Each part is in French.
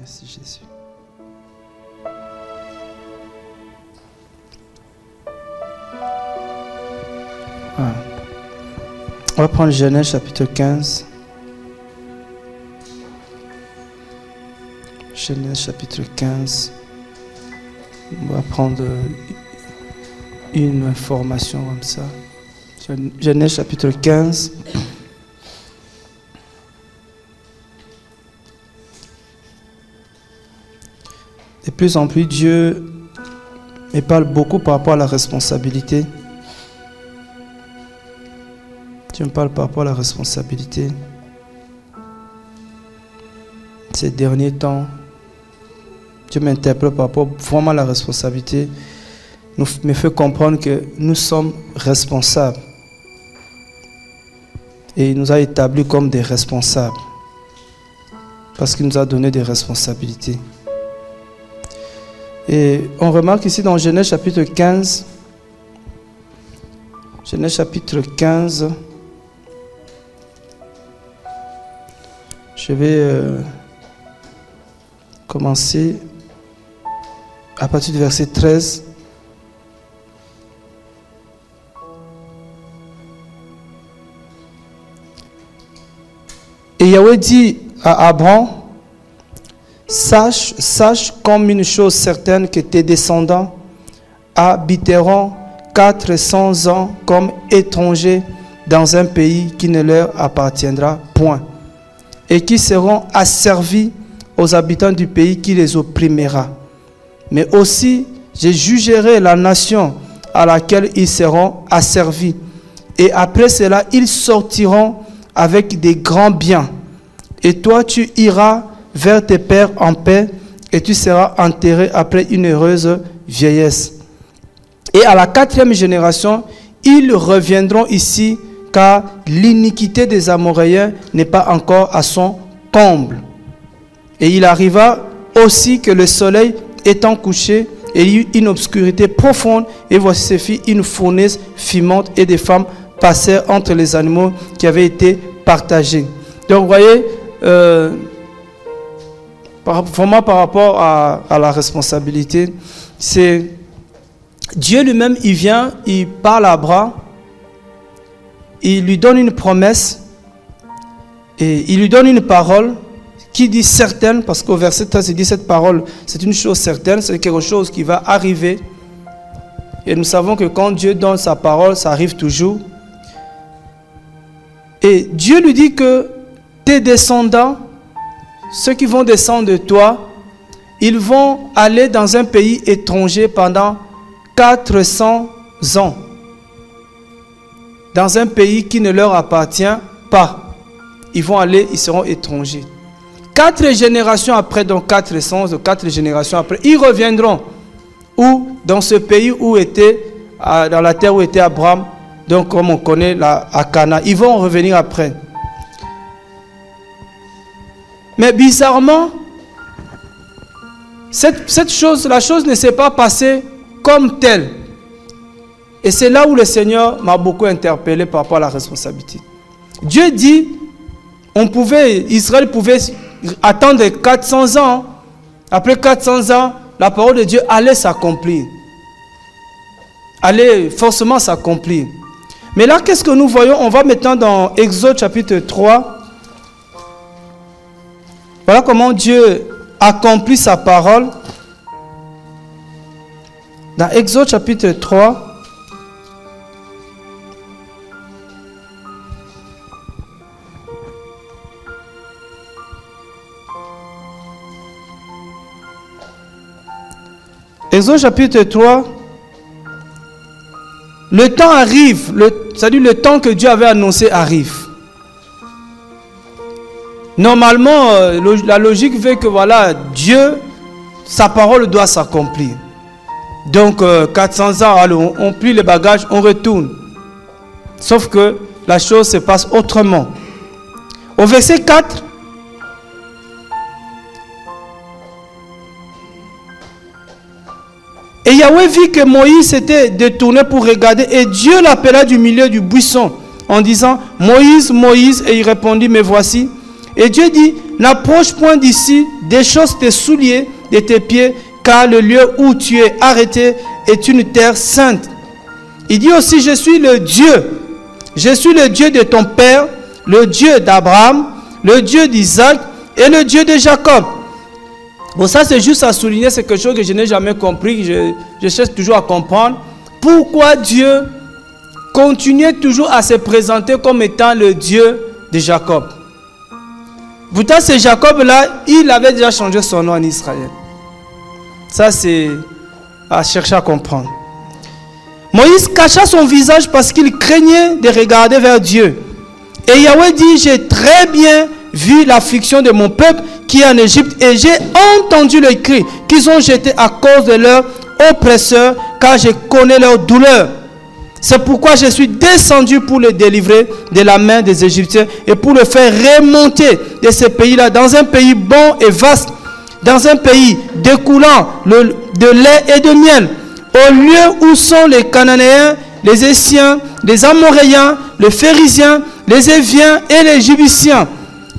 Merci Jésus. On va prendre Genèse chapitre 15. Genèse chapitre 15. On va prendre une information comme ça. Genèse chapitre 15. De plus en plus, Dieu me parle beaucoup par rapport à la responsabilité. Dieu me parle par rapport à la responsabilité. Ces derniers temps, Dieu m'interpelle par rapport vraiment à la responsabilité. Me fait comprendre que nous sommes responsables. Et il nous a établis comme des responsables. Parce qu'il nous a donné des responsabilités. Et on remarque ici dans Genèse chapitre 15. Genèse chapitre 15. Je vais commencer à partir du verset 13. Et Yahweh dit à Abraham, sache comme une chose certaine que tes descendants habiteront 400 ans comme étrangers dans un pays qui ne leur appartiendra point, et qui seront asservis aux habitants du pays qui les opprimera. Mais aussi, je jugerai la nation à laquelle ils seront asservis, et après cela, ils sortiront avec des grands biens. Et toi, tu iras vers tes pères en paix, et tu seras enterré après une heureuse vieillesse. Et à la 4e génération, ils reviendront ici, car l'iniquité des Amoréens n'est pas encore à son comble. Et il arriva aussi que le soleil étant couché, il y eut une obscurité profonde, et voici se fit une fournaise fumante, et des femmes passèrent entre les animaux qui avaient été partagés. Donc vous voyez, vraiment par rapport à la responsabilité, c'est Dieu lui-même, il vient, il parle à Abraham, il lui donne une promesse, et il lui donne une parole qui dit certaine, parce qu'au verset 13, il dit cette parole, c'est une chose certaine, c'est quelque chose qui va arriver. Et nous savons que quand Dieu donne sa parole, ça arrive toujours. Et Dieu lui dit que tes descendants, ceux qui vont descendre de toi, ils vont aller dans un pays étranger pendant 400 ans. Dans un pays qui ne leur appartient pas. Ils vont aller, ils seront étrangers. 4 générations après, donc 400, 4 générations après, ils reviendront. Où? Dans ce pays où était, dans la terre où était Abraham, donc comme on connaît à Cana. Ils vont revenir après. Mais bizarrement, la chose ne s'est pas passée comme telle. Et c'est là où le Seigneur m'a beaucoup interpellé par rapport à la responsabilité. Dieu dit, Israël pouvait attendre 400 ans. Après 400 ans, la parole de Dieu allait s'accomplir. Allait forcément s'accomplir. Mais là, qu'est-ce que nous voyons? On va maintenant dans Exode chapitre 3. Voilà comment Dieu accomplit sa parole. Dans Exode chapitre 3. Exode chapitre 3. Le temps arrive, c'est-à-dire le temps que Dieu avait annoncé arrive. Normalement, la logique veut que voilà, Dieu, sa parole doit s'accomplir. Donc, 400 ans, alors, on plie les bagages, on retourne. Sauf que la chose se passe autrement. Au verset 4, et Yahweh vit que Moïse s'était détourné pour regarder, et Dieu l'appela du milieu du buisson en disant, Moïse, Moïse, et il répondit, me voici. Et Dieu dit, n'approche point d'ici, déchausse tes souliers de tes pieds, car le lieu où tu es arrêté est une terre sainte. Il dit aussi, je suis le Dieu de ton père, le Dieu d'Abraham, le Dieu d'Isaac et le Dieu de Jacob. Bon, ça c'est juste à souligner, c'est quelque chose que je n'ai jamais compris, je cherche toujours à comprendre. Pourquoi Dieu continuait toujours à se présenter comme étant le Dieu de Jacob? Pourtant, ce Jacob-là, il avait déjà changé son nom en Israël. Ça, c'est à chercher à comprendre. Moïse cacha son visage parce qu'il craignait de regarder vers Dieu. Et Yahweh dit, j'ai très bien vu l'affliction de mon peuple qui est en Égypte et j'ai entendu les cris qu'ils ont jetés à cause de leurs oppresseurs, car je connais leur douleur. C'est pourquoi je suis descendu pour le délivrer de la main des Égyptiens et pour le faire remonter de ce pays-là dans un pays bon et vaste, dans un pays découlant de lait et de miel, au lieu où sont les Cananéens, les Essiens, les Amoréens, les Phérésiens, les Éviens et les Jébusiens.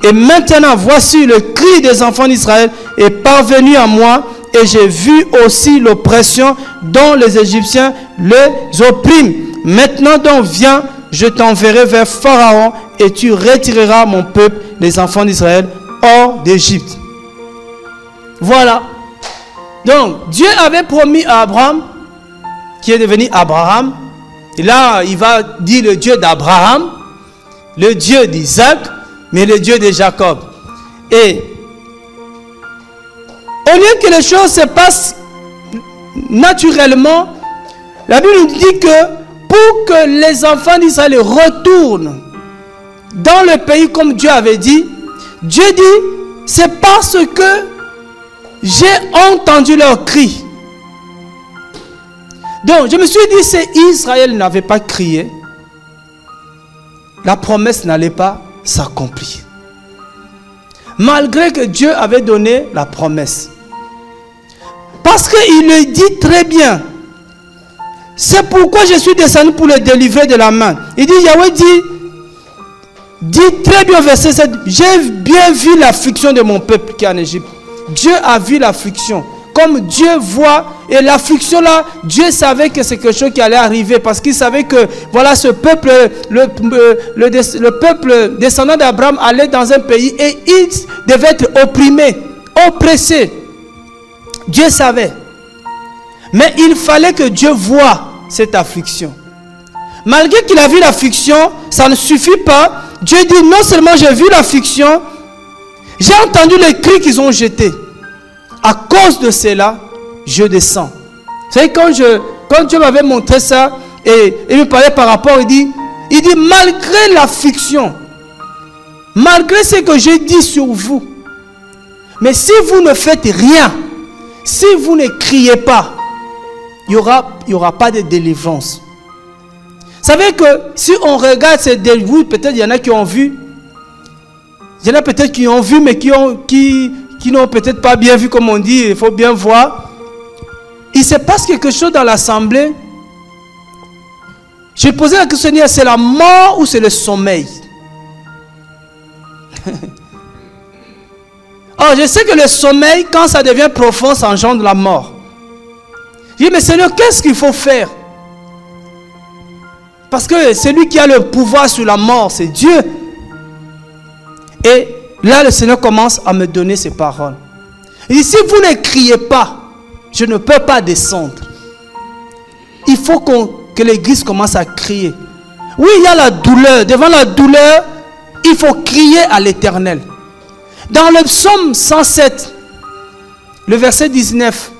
Et maintenant, voici le cri des enfants d'Israël est parvenu à moi, et j'ai vu aussi l'oppression dont les Égyptiens les oppriment. Maintenant donc, viens, je t'enverrai vers Pharaon, et tu retireras mon peuple, les enfants d'Israël, hors d'Égypte. Voilà. Donc, Dieu avait promis à Abraham, qui est devenu Abraham, et là, il va dire le Dieu d'Abraham, le Dieu d'Isaac, mais le Dieu de Jacob. Et au lieu que les choses se passent naturellement, la Bible nous dit que pour que les enfants d'Israël retournent dans le pays comme Dieu avait dit, Dieu dit, c'est parce que j'ai entendu leurs cris. Donc, je me suis dit, si Israël n'avait pas crié, la promesse n'allait pas s'accomplir. Malgré que Dieu avait donné la promesse. Parce qu'il le dit très bien. C'est pourquoi je suis descendu pour le délivrer de la main. Il dit, Yahweh dit très bien au verset 7, j'ai bien vu l'affliction de mon peuple qui est en Égypte. Dieu a vu l'affliction. Comme Dieu voit, et l'affliction là, Dieu savait que c'est quelque chose qui allait arriver, parce qu'il savait que, voilà, ce peuple, le peuple descendant d'Abraham allait dans un pays et il devait être opprimé, oppressé. Dieu savait. Mais il fallait que Dieu voie cette affliction. Malgré qu'il a vu l'affliction, ça ne suffit pas. Dieu dit, non seulement j'ai vu l'affliction, j'ai entendu les cris qu'ils ont jetés. À cause de cela, je descends. Vous savez, quand Dieu m'avait montré ça, et il me parlait par rapport, il dit, malgré l'affliction, malgré ce que j'ai dit sur vous, mais si vous ne faites rien, si vous ne criez pas, il n'y aura pas de délivrance. Vous savez que si on regarde ces délivrance, peut-être il y en a qui ont vu, il y en a peut-être qui ont vu, mais qui n'ont peut-être pas bien vu, comme on dit, il faut bien voir. Il se passe quelque chose dans l'assemblée. J'ai posé la question, c'est la mort ou c'est le sommeil? Oh, je sais que le sommeil, quand ça devient profond, ça engendre la mort. Je dis, mais Seigneur, qu'est-ce qu'il faut faire? Parce que celui qui a le pouvoir sur la mort, c'est Dieu. Et là, le Seigneur commence à me donner ces paroles. Il dit, si vous ne criez pas, je ne peux pas descendre. Il faut que l'église commence à crier. Oui, il y a la douleur. Devant la douleur, il faut crier à l'Éternel. Dans le psaume 107, le verset 19,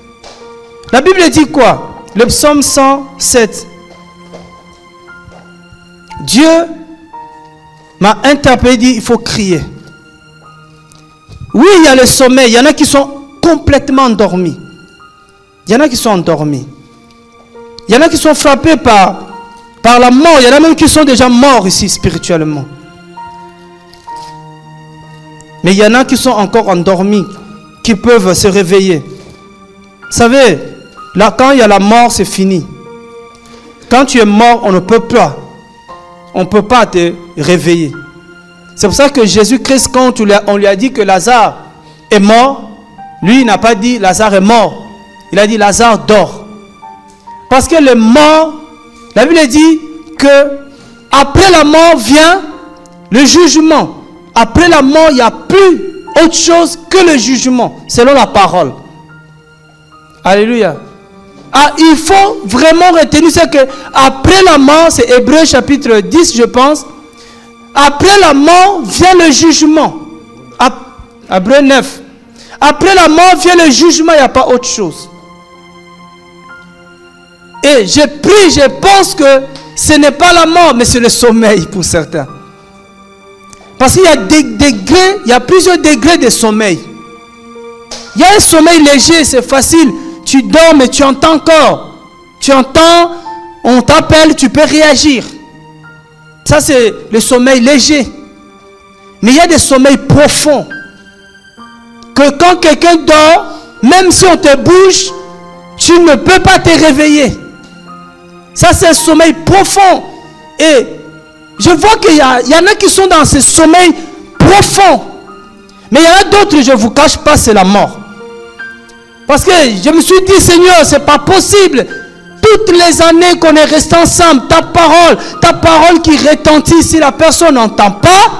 la Bible dit quoi? Le psaume 107. Dieu m'a interpellé, dit, il faut crier. Oui, il y a le sommeil. Il y en a qui sont complètement endormis. Il y en a qui sont endormis. Il y en a qui sont frappés par la mort. Il y en a même qui sont déjà morts ici spirituellement. Mais il y en a qui sont encore endormis, qui peuvent se réveiller. Vous savez, là, quand il y a la mort, c'est fini. Quand tu es mort, on ne peut pas. On ne peut pas te réveiller. C'est pour ça que Jésus-Christ, quand on lui a dit que Lazare est mort, lui, il n'a pas dit Lazare est mort. Il a dit Lazare dort. Parce que le mort, la Bible dit que après la mort vient le jugement. Après la mort, il n'y a plus autre chose que le jugement, selon la parole. Alléluia. Ah, il faut vraiment retenir ce que après la mort, c'est Hébreux chapitre 10, je pense. Après la mort vient le jugement. Hébreux 9. Après la mort vient le jugement, il n'y a pas autre chose. Et je prie, je pense que ce n'est pas la mort, mais c'est le sommeil pour certains. Parce qu'il y a des degrés, il y a plusieurs degrés de sommeil. Il y a un sommeil léger, c'est facile. Tu dors, mais tu entends encore. Tu entends, on t'appelle, tu peux réagir. Ça, c'est le sommeil léger. Mais il y a des sommeils profonds. Que quand quelqu'un dort, même si on te bouge, tu ne peux pas te réveiller. Ça, c'est un sommeil profond. Et je vois qu'il y en a qui sont dans ce sommeil profond. Mais il y en a d'autres, je ne vous cache pas, c'est la mort. Parce que je me suis dit, Seigneur, ce n'est pas possible. Toutes les années qu'on est resté ensemble, ta parole qui retentit, si la personne n'entend pas,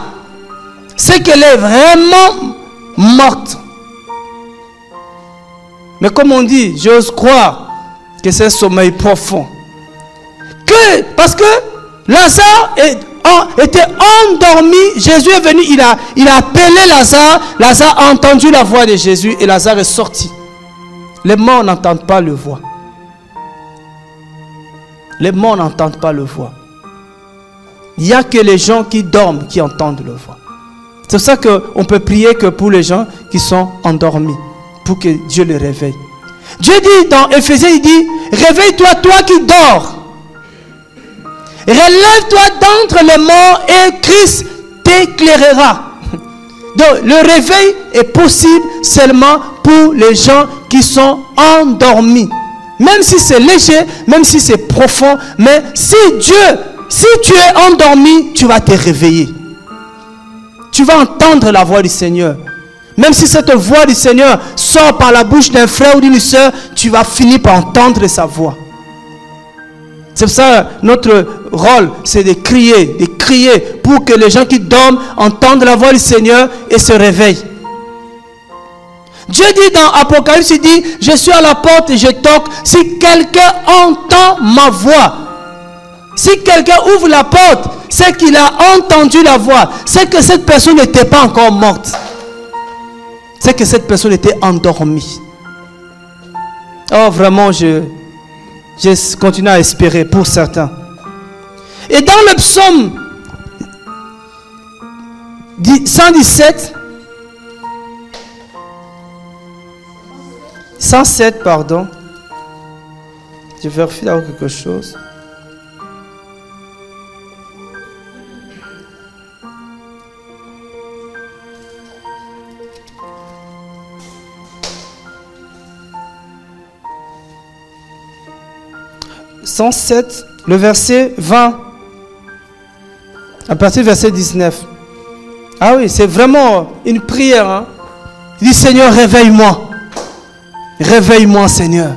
c'est qu'elle est vraiment morte. Mais comme on dit, j'ose croire que c'est un sommeil profond. Parce que Lazare était endormi. Jésus est venu, il a appelé Lazare. Lazare a entendu la voix de Jésus et Lazare est sorti. Les morts n'entendent pas le voix. Les morts n'entendent pas le voix. Il n'y a que les gens qui dorment qui entendent le voix. C'est pour ça qu'on peut prier que pour les gens qui sont endormis, pour que Dieu les réveille. Dieu dit dans Éphésiens, il dit, réveille-toi, toi qui dors. Relève-toi d'entre les morts et Christ t'éclairera. Donc le réveil est possible seulement pour les gens qui sont endormis. Même si c'est léger, même si c'est profond, mais si tu es endormi, tu vas te réveiller. Tu vas entendre la voix du Seigneur. Même si cette voix du Seigneur sort par la bouche d'un frère ou d'une soeur, tu vas finir par entendre sa voix. C'est pour ça notre rôle, c'est de crier pour que les gens qui dorment entendent la voix du Seigneur et se réveillent. Dieu dit dans Apocalypse, il dit, je suis à la porte et je toque. Si quelqu'un entend ma voix, si quelqu'un ouvre la porte, c'est qu'il a entendu la voix. C'est que cette personne n'était pas encore morte. C'est que cette personne était endormie. Oh, vraiment, je continue à espérer pour certains. Et dans le psaume 107, pardon. Je vérifie d'avoir quelque chose. « 107, le verset 20, à partir du verset 19. Ah oui, c'est vraiment une prière. Hein? Il dit, Seigneur, réveille-moi. Réveille-moi, Seigneur.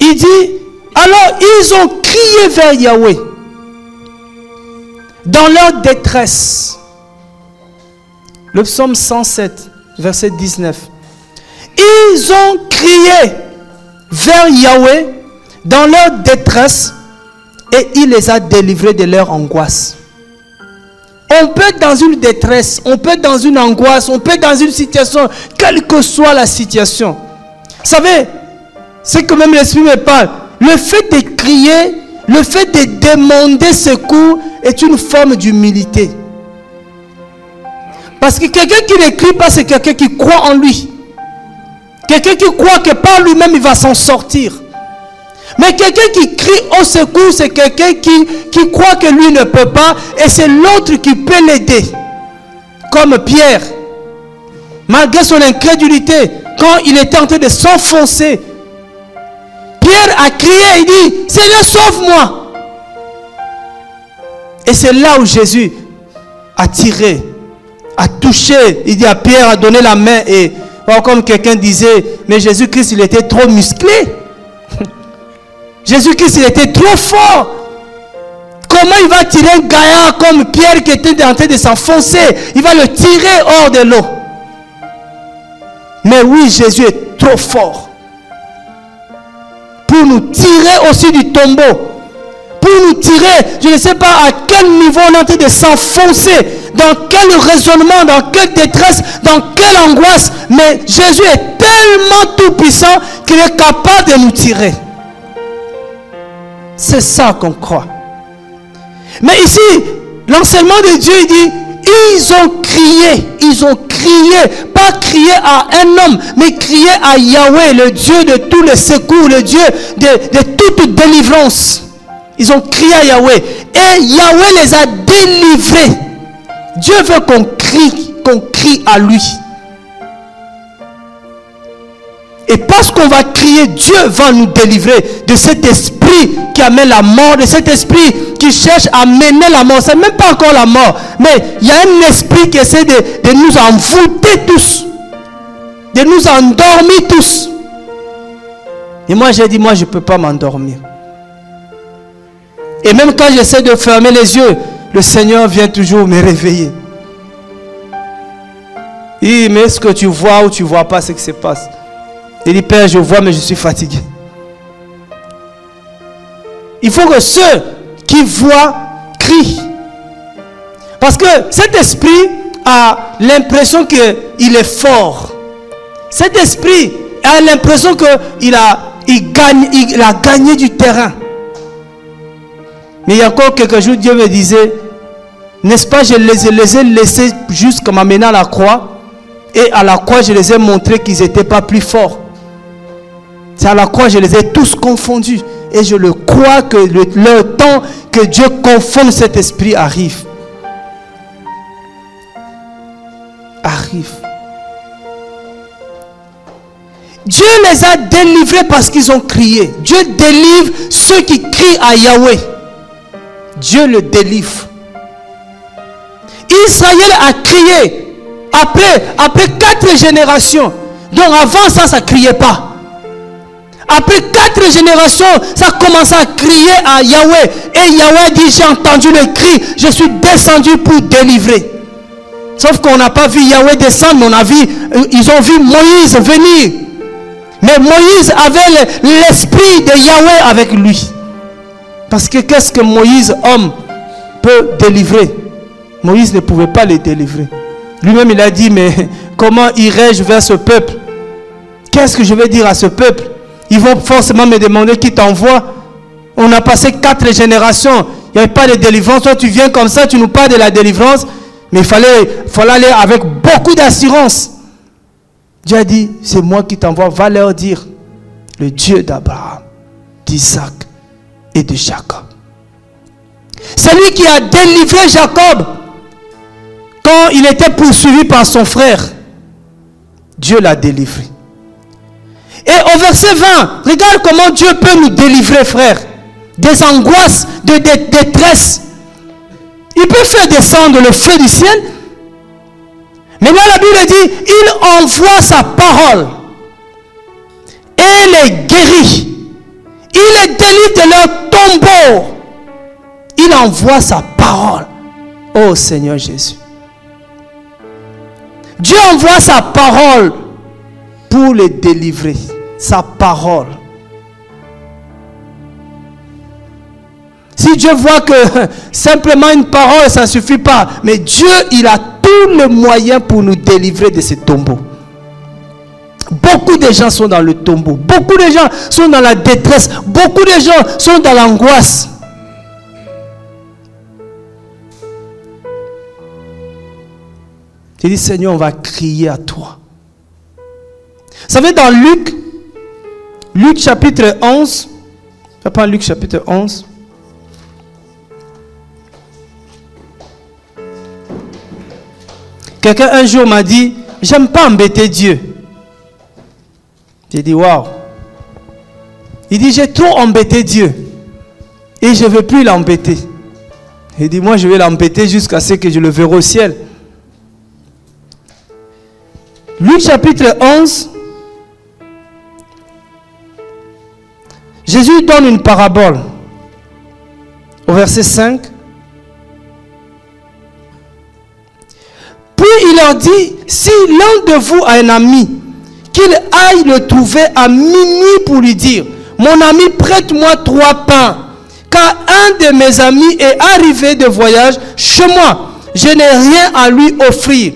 Il dit, alors ils ont crié vers Yahweh dans leur détresse. Le psaume 107, verset 19. Ils ont crié vers Yahweh dans leur détresse et il les a délivrés de leur angoisse. On peut être dans une détresse, on peut être dans une angoisse, on peut être dans une situation, quelle que soit la situation. Vous savez, c'est que même l'Esprit me parle. Le fait de crier, le fait de demander secours est une forme d'humilité. Parce que quelqu'un qui ne crie pas, c'est quelqu'un qui croit en lui. Quelqu'un qui croit que par lui-même, il va s'en sortir. Mais quelqu'un qui crie au secours, c'est quelqu'un qui croit que lui ne peut pas et c'est l'autre qui peut l'aider. Comme Pierre, malgré son incrédulité, quand il était en train de s'enfoncer, Pierre a crié, il dit, Seigneur, sauve-moi. Et c'est là où Jésus a tiré, a touché. Il dit à Pierre, a donné la main. Et comme quelqu'un disait, mais Jésus-Christ, il était trop musclé. Jésus-Christ, il était trop fort. Comment il va tirer un gaillard comme Pierre qui était en train de s'enfoncer? Il va le tirer hors de l'eau. Mais oui, Jésus est trop fort pour nous tirer aussi du tombeau. Pour nous tirer, je ne sais pas à quel niveau on est en train de s'enfoncer, dans quel raisonnement, dans quelle détresse, dans quelle angoisse. Mais Jésus est tellement tout puissant qu'il est capable de nous tirer. C'est ça qu'on croit. Mais ici, l'enseignement de Dieu, il dit, ils ont crié, pas crié à un homme, mais crié à Yahweh, le Dieu de tous les secours, le Dieu de toute délivrance. Ils ont crié à Yahweh, et Yahweh les a délivrés. Dieu veut qu'on crie à lui. Et parce qu'on va crier, Dieu va nous délivrer de cet esprit qui amène la mort, de cet esprit qui cherche à mener la mort. C'est même pas encore la mort, mais il y a un esprit qui essaie de nous envoûter tous, de nous endormir tous. Et moi j'ai dit, moi je ne peux pas m'endormir. Et même quand j'essaie de fermer les yeux, le Seigneur vient toujours me réveiller. Il dit, mais est-ce que tu vois ou tu ne vois pas ce qui se passe? Il dit, Père, je vois, mais je suis fatigué. Il faut que ceux qui voient crient. Parce que cet esprit a l'impression qu'il est fort. Cet esprit a l'impression qu'il a gagné du terrain. Mais il y a encore quelques jours, Dieu me disait, n'est-ce pas, je les ai laissés jusqu'à m'amener à la croix. Et à la croix, je les ai montré qu'ils n'étaient pas plus forts. C'est à la croix, je les ai tous confondus. Et je le crois que le temps que Dieu confonde cet esprit arrive. Arrive. Dieu les a délivrés parce qu'ils ont crié. Dieu délivre ceux qui crient à Yahweh. Dieu le délivre. Israël a crié après 4 générations. Donc avant ça ne criait pas. Après 4 générations, ça a commencé à crier à Yahweh. Et Yahweh dit, j'ai entendu le cri, je suis descendu pour délivrer. Sauf qu'on n'a pas vu Yahweh descendre, mais ils ont vu Moïse venir. Mais Moïse avait l'esprit de Yahweh avec lui. Parce que qu'est-ce que Moïse, homme, peut délivrer? Moïse ne pouvait pas les délivrer. Lui-même, il a dit, mais comment irai-je vers ce peuple? Qu'est-ce que je vais dire à ce peuple? Ils vont forcément me demander qui t'envoie. On a passé 4 générations. Il n'y avait pas de délivrance. Toi, tu viens comme ça, tu nous parles de la délivrance. Mais il fallait aller avec beaucoup d'assurance. Dieu a dit, c'est moi qui t'envoie. Va leur dire, le Dieu d'Abraham, d'Isaac et de Jacob. C'est lui qui a délivré Jacob quand il était poursuivi par son frère. Dieu l'a délivré. Et au verset 20, regarde comment Dieu peut nous délivrer, frère. Des angoisses, de détresse. Il peut faire descendre le feu du ciel. Mais là, la Bible dit, il envoie sa parole. Et les guérit. Il les délivre de leur tombeau. Il envoie sa parole. Oh Seigneur Jésus. Dieu envoie sa parole pour les délivrer. Sa parole. Si Dieu voit que simplement une parole, ça ne suffit pas. Mais Dieu, il a tous les moyens pour nous délivrer de ce tombeau. Beaucoup de gens sont dans le tombeau. Beaucoup de gens sont dans la détresse. Beaucoup de gens sont dans l'angoisse. Tu dis, Seigneur, on va crier à toi. Vous savez, dans Luc chapitre 11, je prends Luc chapitre 11. Quelqu'un un jour m'a dit, j'aime pas embêter Dieu. J'ai dit, waouh. Il dit, j'ai trop embêté Dieu. Et je ne veux plus l'embêter. Il dit, moi je vais l'embêter jusqu'à ce que je le verrai au ciel. Luc chapitre 11, Jésus donne une parabole au verset 5. Puis il leur dit, si l'un de vous a un ami, qu'il aille le trouver à minuit pour lui dire, mon ami, prête-moi 3 pains, car un de mes amis est arrivé de voyage chez moi. Je n'ai rien à lui offrir.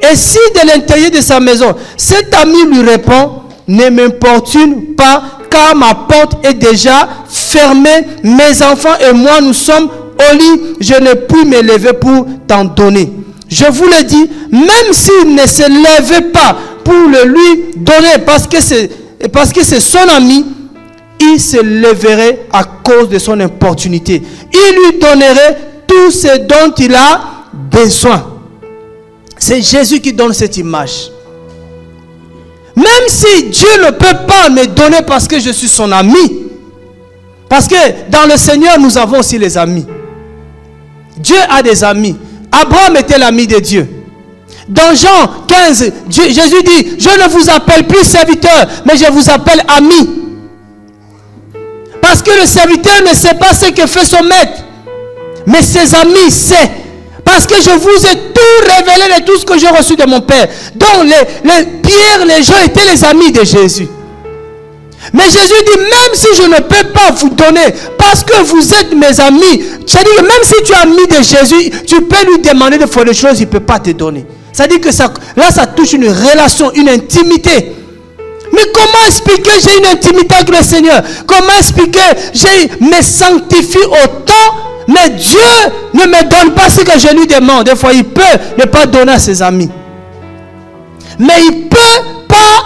Et si de l'intérieur de sa maison, cet ami lui répond, ne m'importune pas, car ma porte est déjà fermée, mes enfants et moi nous sommes au lit, je ne puis me lever pour t'en donner. Je vous le dis, même s'il ne se levait pas pour le lui donner, parce que c'est son ami, il se leverait à cause de son importunité. Il lui donnerait tout ce dont il a besoin. C'est Jésus qui donne cette image. Même si Dieu ne peut pas me donner parce que je suis son ami, parce que dans le Seigneur nous avons aussi les amis. Dieu a des amis. Abraham était l'ami de Dieu. Dans Jean 15, Jésus dit, je ne vous appelle plus serviteur, mais je vous appelle ami. Parce que le serviteur ne sait pas ce que fait son maître, mais ses amis savent. Parce que je vous ai tout révélé de tout ce que j'ai reçu de mon Père. Donc Pierre, les gens étaient les amis de Jésus. Mais Jésus dit, même si je ne peux pas vous donner, parce que vous êtes mes amis, c'est-à-dire que même si tu es ami de Jésus, tu peux lui demander de faire des choses, il ne peut pas te donner. C'est-à-dire que là, ça touche une relation, une intimité. Mais comment expliquer j'ai une intimité avec le Seigneur? Comment expliquer je me sanctifie autant, mais Dieu ne me donne pas ce que je lui demande? Des fois, il peut ne pas donner à ses amis. Mais il ne peut pas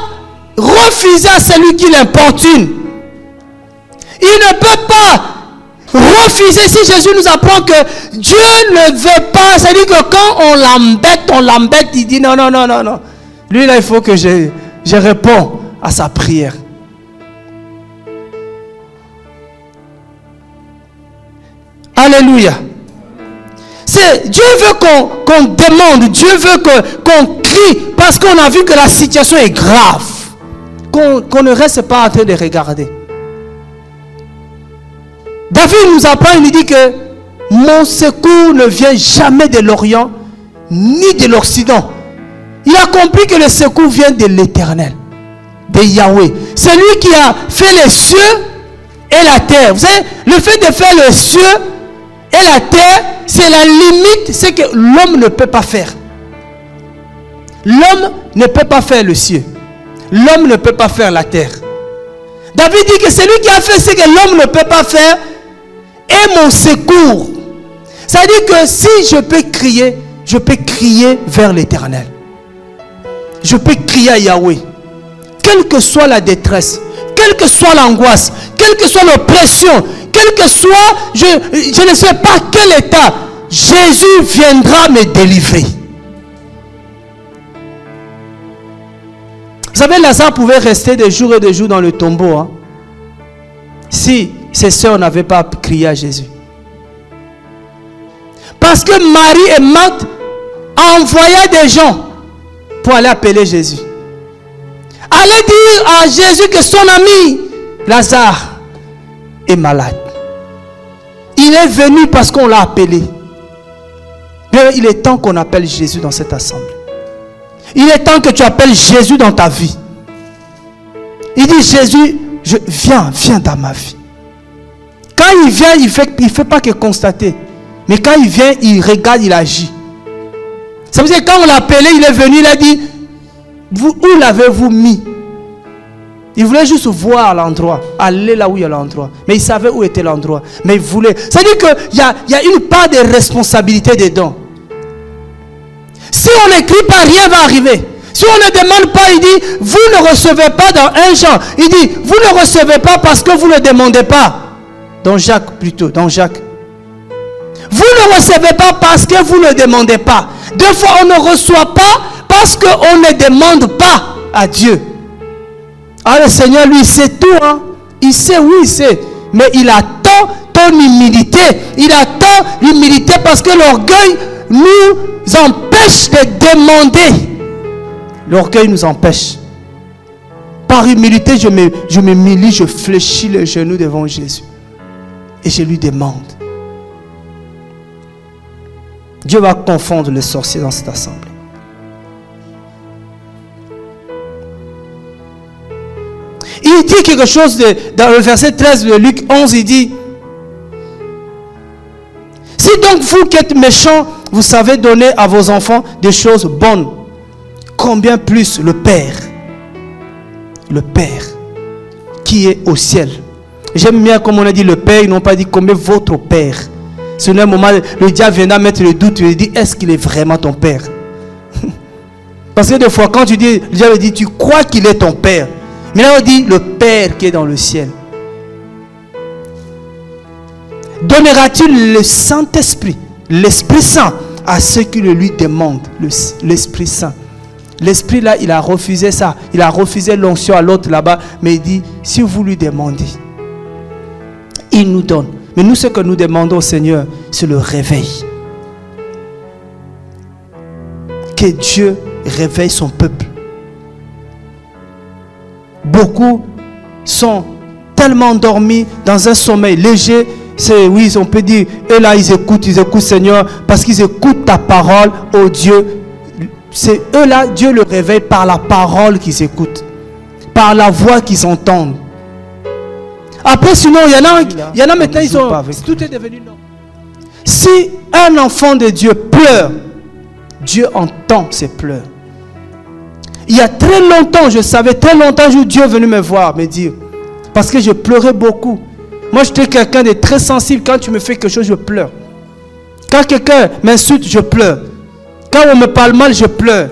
refuser à celui qui l'importune. Il ne peut pas refuser. Si Jésus nous apprend que Dieu ne veut pas, c'est-à-dire que quand on l'embête, il dit non, non, non, non, non. Lui là, il faut que je réponds à sa prière. Alléluia. Dieu veut qu'on demande, Dieu veut qu'on crie, parce qu'on a vu que la situation est grave. Qu'on ne reste pas en train de regarder. David nous apprend, il dit que mon secours ne vient jamais de l'Orient, ni de l'Occident. Il a compris que le secours vient de l'Éternel, de Yahweh. C'est lui qui a fait les cieux et la terre. Vous savez, le fait de faire les cieux et la terre, c'est la limite, c'est que l'homme ne peut pas faire. L'homme ne peut pas faire le ciel. L'homme ne peut pas faire la terre. David dit que c'est lui qui a fait ce que l'homme ne peut pas faire et mon secours. C'est-à-dire que si je peux crier vers l'Éternel. Je peux crier à Yahweh. Quelle que soit la détresse, quelle que soit l'angoisse, quelle que soit l'oppression, quel que soit, je ne sais pas quel état, Jésus viendra me délivrer. Vous savez, Lazare pouvait rester des jours et des jours dans le tombeau, hein, si ses sœurs n'avaient pas crié à Jésus. Parce que Marie et Marthe envoyaient des gens pour aller appeler Jésus. Allez dire à Jésus que son ami Lazare est malade. Il est venu parce qu'on l'a appelé. Mais il est temps qu'on appelle Jésus dans cette assemblée. Il est temps que tu appelles Jésus dans ta vie. Il dit, Jésus, viens dans ma vie. Quand il vient, il fait pas que constater. Mais quand il vient, il regarde, il agit. Ça veut dire que quand on l'a appelé, il est venu, il a dit, où l'avez-vous mis? Il voulait juste voir l'endroit, aller là où il y a l'endroit. Mais il savait où était l'endroit. Mais il voulait. C'est-à-dire qu'il y a une part de responsabilité dedans. Si on n'écrit pas, rien va arriver. Si on ne demande pas, il dit, vous ne recevez pas dans 1 Jean. Il dit, vous ne recevez pas parce que vous ne demandez pas. Dans Jacques plutôt, dans Jacques. Vous ne recevez pas parce que vous ne demandez pas. Des fois, on ne reçoit pas parce qu'on ne demande pas à Dieu. Ah, le Seigneur, lui, il sait tout. Hein? Il sait, oui, il sait. Mais il attend ton humilité. Il attend l'humilité parce que l'orgueil nous empêche de demander. L'orgueil nous empêche. Par humilité, je m'humilie, je fléchis les genoux devant Jésus. Et je lui demande. Dieu va confondre les sorciers dans cette assemblée. Il dit quelque chose dans le verset 13 de Luc 11, il dit: si donc vous qui êtes méchants, vous savez donner à vos enfants des choses bonnes, combien plus le Père qui est au ciel. J'aime bien comme on a dit le Père, ils n'ont pas dit combien votre Père. Sur un moment, le diable viendra mettre le doute, il dit: est-ce qu'il est vraiment ton Père? Parce que des fois, quand tu dis, le diable dit: tu crois qu'il est ton Père. Mais là, on dit le Père qui est dans le ciel. Donnera-t-il le Saint-Esprit, l'Esprit Saint, à ceux qui le lui demandent? L'Esprit Saint. L'Esprit là, il a refusé ça. Il a refusé l'onction à l'autre là-bas. Mais il dit: si vous lui demandez, il nous donne. Mais nous, ce que nous demandons au Seigneur, c'est le réveil. Que Dieu réveille son peuple. Beaucoup sont tellement endormis dans un sommeil léger. C'est, oui, on peut dire, eux là, ils écoutent Seigneur, parce qu'ils écoutent ta parole, oh Dieu. C'est eux là, Dieu le réveille par la parole qu'ils écoutent, par la voix qu'ils entendent. Après, sinon, il y en a maintenant, ils ont, tout est devenu non. Si un enfant de Dieu pleure, Dieu entend ses pleurs. Il y a très longtemps, je savais très longtemps où Dieu est venu me voir, me dire, parce que je pleurais beaucoup. Moi, j'étais quelqu'un de très sensible. Quand tu me fais quelque chose, je pleure. Quand quelqu'un m'insulte, je pleure. Quand on me parle mal, je pleure.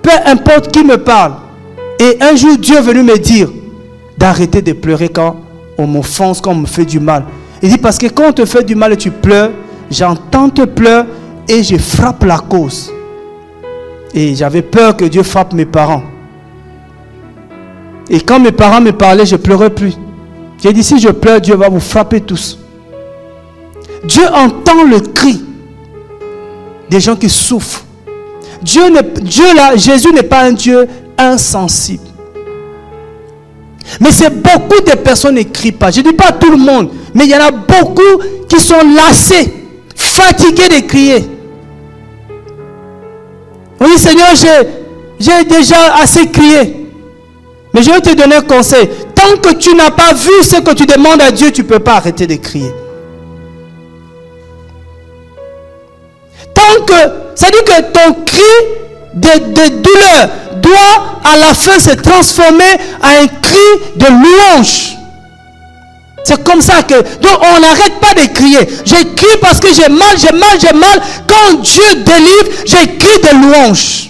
Peu importe qui me parle. Et un jour, Dieu est venu me dire d'arrêter de pleurer quand on m'offense, quand on me fait du mal. Il dit, parce que quand on te fait du mal et tu pleures, j'entends te pleurer et je frappe la cause. Et j'avais peur que Dieu frappe mes parents. Et quand mes parents me parlaient, je ne pleurais plus. J'ai dit, si je pleure, Dieu va vous frapper tous. Dieu entend le cri des gens qui souffrent. Jésus n'est pas un Dieu insensible. Mais c'est beaucoup de personnes qui ne crient pas. Je ne dis pas tout le monde, mais il y en a beaucoup qui sont lassés, fatigués de crier. Oui, Seigneur, j'ai déjà assez crié. Mais je vais te donner un conseil. Tant que tu n'as pas vu ce que tu demandes à Dieu, tu ne peux pas arrêter de crier. Tant que, ça dit que ton cri de douleur doit à la fin se transformer en un cri de louange. C'est comme ça que, donc on n'arrête pas de crier. Je crie parce que j'ai mal. Quand Dieu délivre, je crie de louange.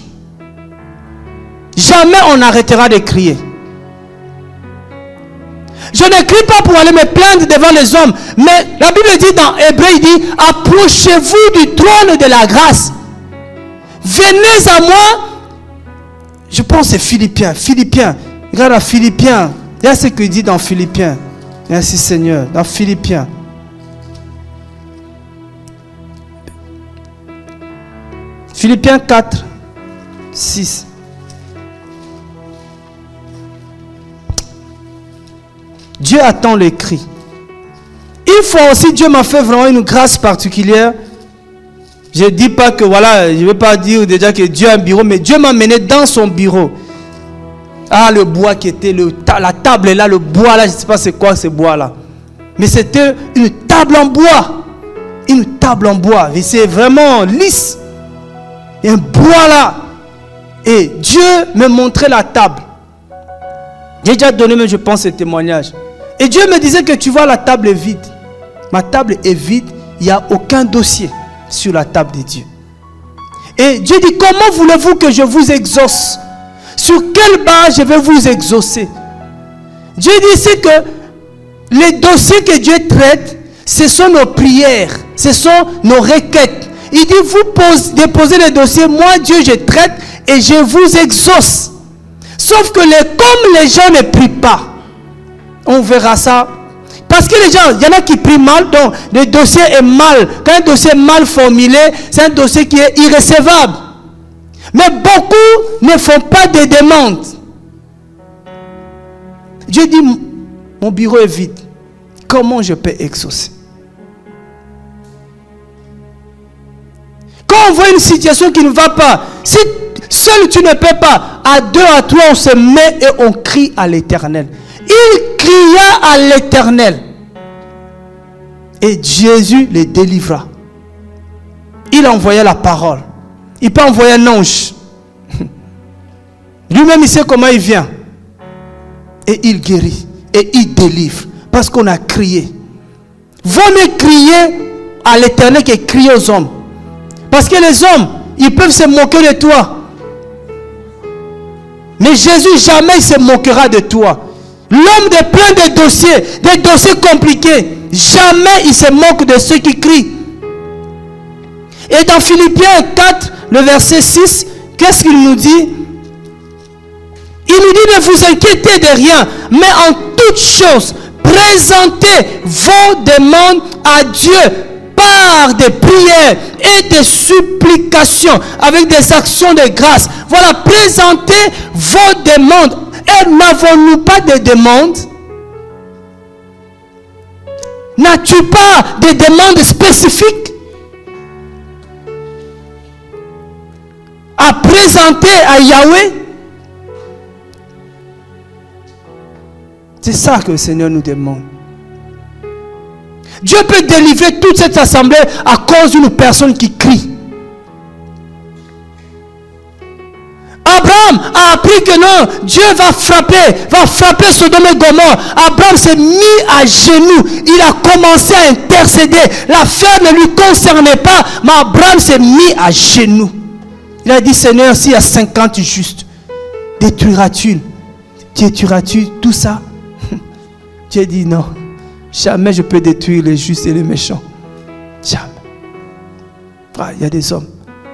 Jamais on n'arrêtera de crier. Je ne crie pas pour aller me plaindre devant les hommes. Mais la Bible dit dans Hébreu, il dit, approchez-vous du trône de la grâce. Venez à moi. Je pense que c'est Philippiens. Regarde à Philippiens. Il y a ce qu'il dit dans Philippiens. Merci Seigneur. Dans Philippiens. Philippiens 4, 6. Dieu attend les cris. Une fois aussi, Dieu m'a fait vraiment une grâce particulière. Je ne dis pas que voilà, je ne vais pas dire déjà que Dieu a un bureau, mais Dieu m'a mené dans son bureau. Ah, le bois qui était, la table est là, le bois là, je ne sais pas c'est quoi ce bois là. Mais c'était une table en bois. Une table en bois. Et c'est vraiment lisse. Il y a un bois là. Et Dieu me montrait la table. J'ai déjà donné, mais je pense, ce témoignage. Et Dieu me disait que tu vois, la table est vide. Ma table est vide. Il n'y a aucun dossier sur la table de Dieu. Et Dieu dit, comment voulez-vous que je vous exauce? Sur quelle base je vais vous exaucer? Dieu dit, c'est que les dossiers que Dieu traite, ce sont nos prières, ce sont nos requêtes. Il dit, vous déposez les dossiers, moi Dieu je traite et je vous exauce. Sauf que comme les gens ne prient pas, on verra ça. Parce que les gens, il y en a qui prient mal, donc le dossier est mal. Quand un dossier est mal formulé, c'est un dossier qui est irrécevable. Mais beaucoup ne font pas de demandes. Dieu dit, mon bureau est vide. Comment je peux exaucer? Quand on voit une situation qui ne va pas, si seul tu ne peux pas, à deux, à trois, on se met et on crie à l'Éternel. Il cria à l'Éternel. Et Jésus les délivra. Il envoyait la parole. Il peut envoyer un ange. Lui-même, il sait comment il vient. Et il guérit. Et il délivre. Parce qu'on a crié. Vaut mieux crier à l'Éternel que crier aux hommes. Parce que les hommes, ils peuvent se moquer de toi. Mais Jésus, jamais il se moquera de toi. L'homme de plein de dossiers compliqués, jamais il se moque de ceux qui crient. Et dans Philippiens 4, le verset 6, qu'est-ce qu'il nous dit? Il nous dit, ne vous inquiétez de rien, mais en toutes choses, présentez vos demandes à Dieu par des prières et des supplications, avec des actions de grâce. Voilà, présentez vos demandes. Et n'avons-nous pas de demandes? N'as-tu pas de demandes spécifiques à présenter à Yahweh? C'est ça que le Seigneur nous demande. Dieu peut délivrer toute cette assemblée à cause d'une personne qui crie. Abraham a appris que non, Dieu va frapper Sodome et Gomorrhe. Abraham s'est mis à genoux. Il a commencé à intercéder. L'affaire ne lui concernait pas, mais Abraham s'est mis à genoux. Il a dit, Seigneur, s'il y a 50 justes, détruiras-tu tout ça? Dieu dit non. Jamais je peux détruire les justes et les méchants. Jamais. Ah, il y a des hommes.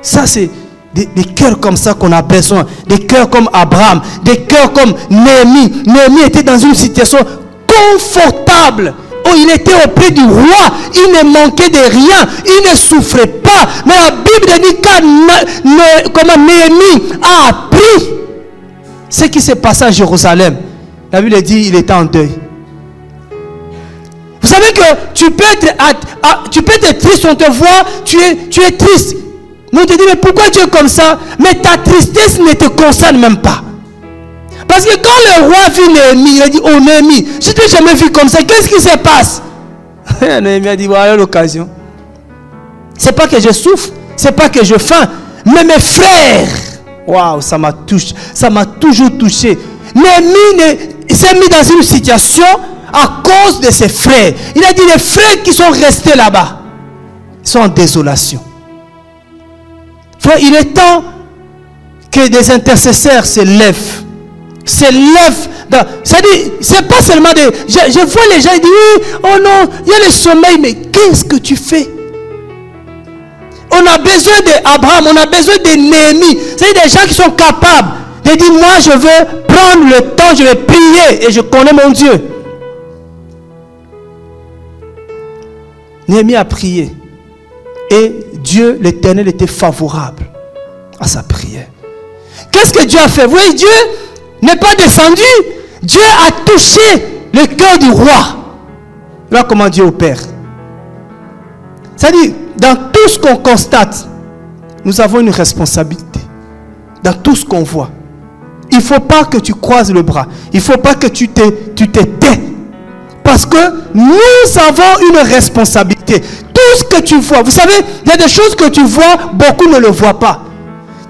Ça, c'est des cœurs comme ça qu'on a besoin. Des cœurs comme Abraham. Des cœurs comme Néhémie. Néhémie était dans une situation confortable. Oh, il était auprès du roi. Il ne manquait de rien. Il ne souffrait pas. Mais la Bible dit comment Néhémie a appris ce qui s'est passé à Jérusalem. La Bible dit il était en deuil. Vous savez que tu peux être triste, on te voit, tu es triste. Mais on te dit, mais pourquoi tu es comme ça? Mais ta tristesse ne te concerne même pas. Parce que quand le roi vit Néhémie, il a dit, oh Néhémie, je ne t'ai jamais vu comme ça, qu'est-ce qui se passe? Néhémie a dit, voilà l'occasion. Ce n'est pas que je souffre, ce n'est pas que je faim, mais mes frères, waouh, ça m'a touché, ça m'a toujours touché. Néhémie s'est mis dans une situation à cause de ses frères. Il a dit, les frères qui sont restés là-bas, ils sont en désolation. Frère, il est temps que des intercesseurs se lèvent. C'est-à-dire, c'est pas seulement des... Je vois les gens, ils disent, oui, oh non, il y a le sommeil, mais qu'est-ce que tu fais? On a besoin d'Abraham, on a besoin de Néhémie. C'est des gens qui sont capables de dire, moi je veux prendre le temps, je vais prier et je connais mon Dieu. Néhémie a prié. Et Dieu, l'Éternel, était favorable à sa prière. Qu'est-ce que Dieu a fait? Vous voyez, Dieu n'est pas descendu. Dieu a touché le cœur du roi. Voilà comment Dieu opère. C'est-à-dire, dans tout ce qu'on constate, nous avons une responsabilité. Dans tout ce qu'on voit. Il ne faut pas que tu croises le bras. Il ne faut pas que tu te tais. Parce que nous avons une responsabilité. Tout ce que tu vois, vous savez, il y a des choses que tu vois, beaucoup ne le voient pas.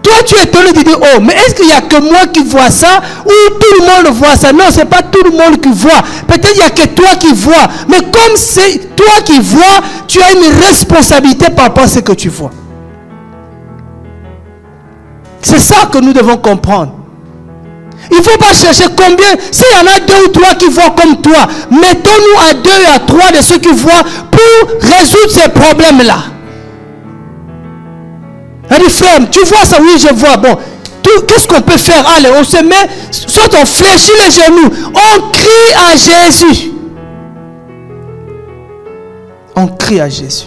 Toi, tu es étonné de dire, oh, mais est-ce qu'il n'y a que moi qui vois ça ou tout le monde voit ça? Non, ce n'est pas tout le monde qui voit. Peut-être qu'il n'y a que toi qui vois. Mais comme c'est toi qui vois, tu as une responsabilité par rapport à ce que tu vois. C'est ça que nous devons comprendre. Il ne faut pas chercher combien. S'il y en a 2 ou 3 qui voient comme toi, mettons-nous à 2 et à 3 de ceux qui voient pour résoudre ces problèmes-là. Elle dit, frère, tu vois ça? Oui, je vois. Bon, qu'est-ce qu'on peut faire? Allez, on se met, soit on fléchit les genoux, on crie à Jésus. On crie à Jésus.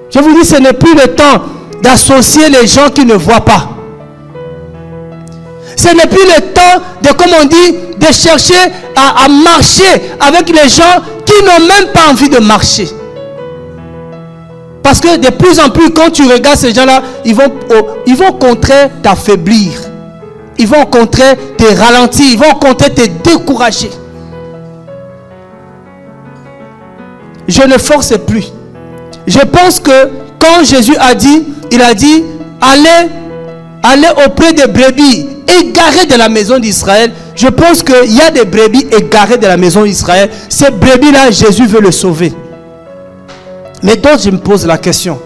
Je vous dis, ce n'est plus le temps d'associer les gens qui ne voient pas. Ce n'est plus le temps de, comme on dit, de chercher à marcher avec les gens qui n'ont même pas envie de marcher. Parce que de plus en plus, quand tu regardes ces gens-là, ils vont au contraire t'affaiblir. Ils vont au contraire te ralentir. Ils vont au contraire te décourager. Je ne force plus. Je pense que quand Jésus a dit, il a dit, allez auprès des brebis égarées de la maison d'Israël. Je pense qu'il y a des brebis égarées de la maison d'Israël. Ces brebis-là, Jésus veut le sauver. Mais d'autres, je me pose la question.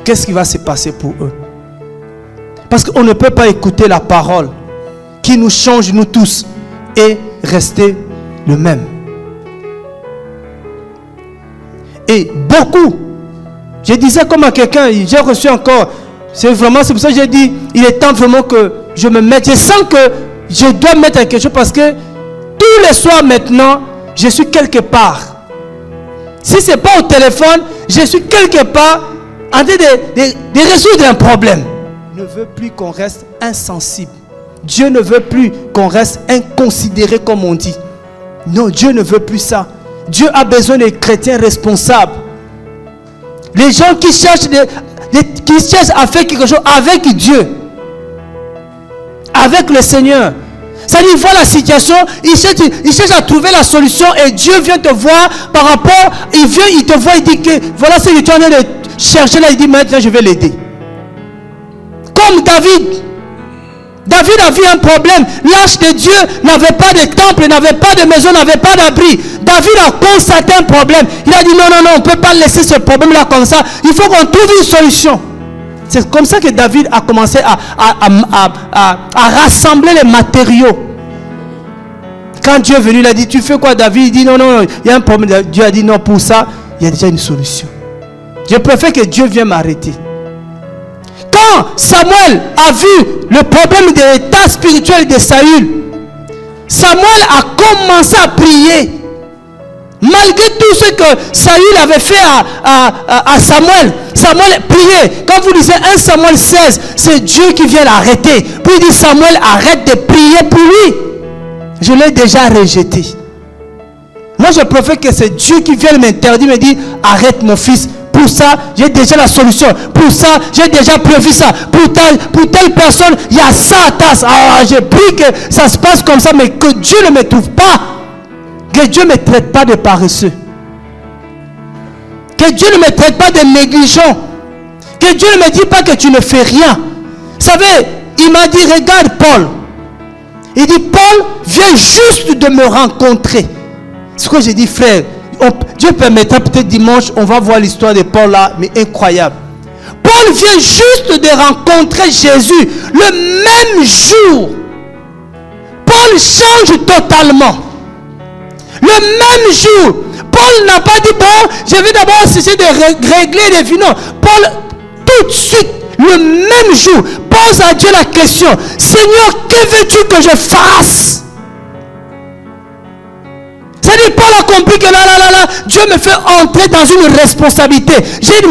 Qu'est-ce qui va se passer pour eux? Parce qu'on ne peut pas écouter la parole qui nous change, nous tous, et rester le même. Et beaucoup, je disais comme à quelqu'un, j'ai reçu encore, c'est pour ça que j'ai dit, il est temps vraiment que je me mette. Je sens que je dois mettre quelque chose parce que tous les soirs maintenant, je suis quelque part. Si ce n'est pas au téléphone, je suis quelque part en train de résoudre un problème. Dieu ne veut plus qu'on reste insensible. Dieu ne veut plus qu'on reste inconsidéré comme on dit. Non, Dieu ne veut plus ça. Dieu a besoin des chrétiens responsables. Les gens qui cherchent à faire quelque chose avec Dieu. Avec le Seigneur. C'est-à-dire, il voit la situation, il cherche à trouver la solution et Dieu vient te voir par rapport, il te voit, il dit que voilà ce que tu es en train de chercher là, il dit maintenant je vais l'aider. Comme David. David a vu un problème. L'arche de Dieu n'avait pas de temple, n'avait pas de maison, n'avait pas d'abri. David a constaté un problème. Il a dit non, on ne peut pas laisser ce problème-là comme ça. Il faut qu'on trouve une solution. C'est comme ça que David a commencé à rassembler les matériaux. Quand Dieu est venu, il a dit, tu fais quoi David? Il dit non, il y a un problème. Dieu a dit non, pour ça, il y a déjà une solution. Je préfère que Dieu vienne m'arrêter. Quand Samuel a vu le problème de l'état spirituel de Saül, Samuel a commencé à prier. Malgré tout ce que Saül avait fait à Samuel, Samuel priait. Quand vous lisez 1 Samuel 16, c'est Dieu qui vient l'arrêter. Puis il dit Samuel, arrête de prier pour lui. Je l'ai déjà rejeté. Moi je préfère que c'est Dieu qui vienne m'interdire, me dire arrête mon fils. Pour ça, j'ai déjà la solution. Pour ça, j'ai déjà prévu ça. Pour telle personne, il y a ça à tasse. Ah, j'ai pris que ça se passe comme ça, mais que Dieu ne me trouve pas. Que Dieu ne me traite pas de paresseux. Que Dieu ne me traite pas de négligent. Que Dieu ne me dit pas que tu ne fais rien. Vous savez, il m'a dit, regarde Paul. Il dit, Paul vient juste de me rencontrer. C'est ce que j'ai dit, frère. Dieu permettra peut-être dimanche, on va voir l'histoire de Paul là, mais incroyable. Paul vient juste de rencontrer Jésus le même jour. Paul change totalement. Le même jour. Paul n'a pas dit, bon, je vais d'abord essayer de régler les vies. Non, Paul, tout de suite, le même jour, pose à Dieu la question, Seigneur, que veux-tu que je fasse? C'est-à-dire, Paul a compris que là, Dieu me fait entrer dans une responsabilité.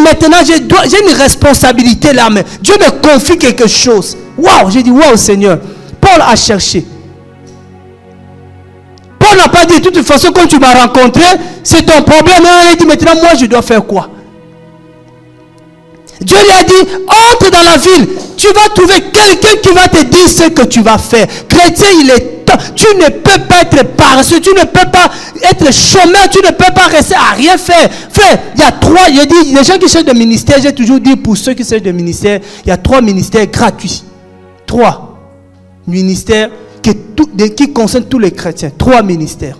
Maintenant, j'ai une responsabilité là, mais Dieu me confie quelque chose. Waouh, j'ai dit, waouh Seigneur. Paul a cherché. Paul n'a pas dit, de toute façon, quand tu m'as rencontré, c'est ton problème. Il a dit, maintenant, moi, je dois faire quoi? Dieu lui a dit, entre dans la ville, tu vas trouver quelqu'un qui va te dire ce que tu vas faire. Chrétien, il est temps. Tu ne peux pas être paresseux, tu ne peux pas être chômeur, tu ne peux pas rester à rien faire. Frère, il y a trois, j'ai dit, les gens qui cherchent des ministères, j'ai toujours dit pour ceux qui cherchent des ministères, il y a 3 ministères gratuits. 3 ministères qui concernent tous les chrétiens. 3 ministères.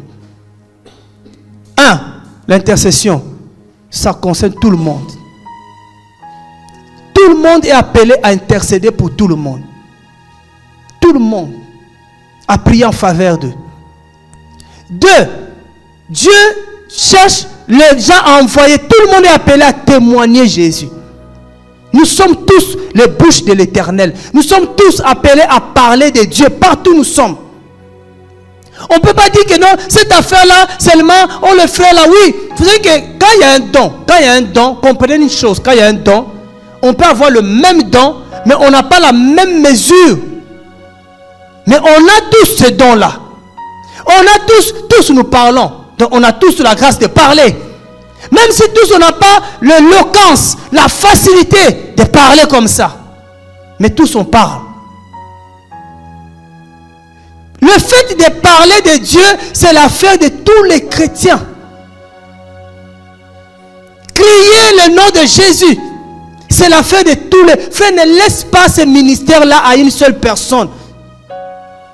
1, l'intercession. Ça concerne tout le monde. Tout le monde est appelé à intercéder pour tout le monde. Tout le monde a prié en faveur d'eux. 2, Dieu cherche les gens à envoyer. Tout le monde est appelé à témoigner Jésus. Nous sommes tous les bouches de l'Éternel. Nous sommes tous appelés à parler de Dieu partout où nous sommes. On ne peut pas dire que non, cette affaire-là, seulement on le fait là. Oui, vous savez que quand il y a un don, comprenez une chose, quand il y a un don, on peut avoir le même don, mais on n'a pas la même mesure. Mais on a tous ce don-là. On a tous nous parlons. Donc on a tous la grâce de parler. Même si tous on n'a pas l'éloquence, la facilité de parler comme ça. Mais tous on parle. Le fait de parler de Dieu, c'est l'affaire de tous les chrétiens. Crier le nom de Jésus, c'est l'affaire de tous les... Frère, ne laisse pas ce ministère-là à une seule personne.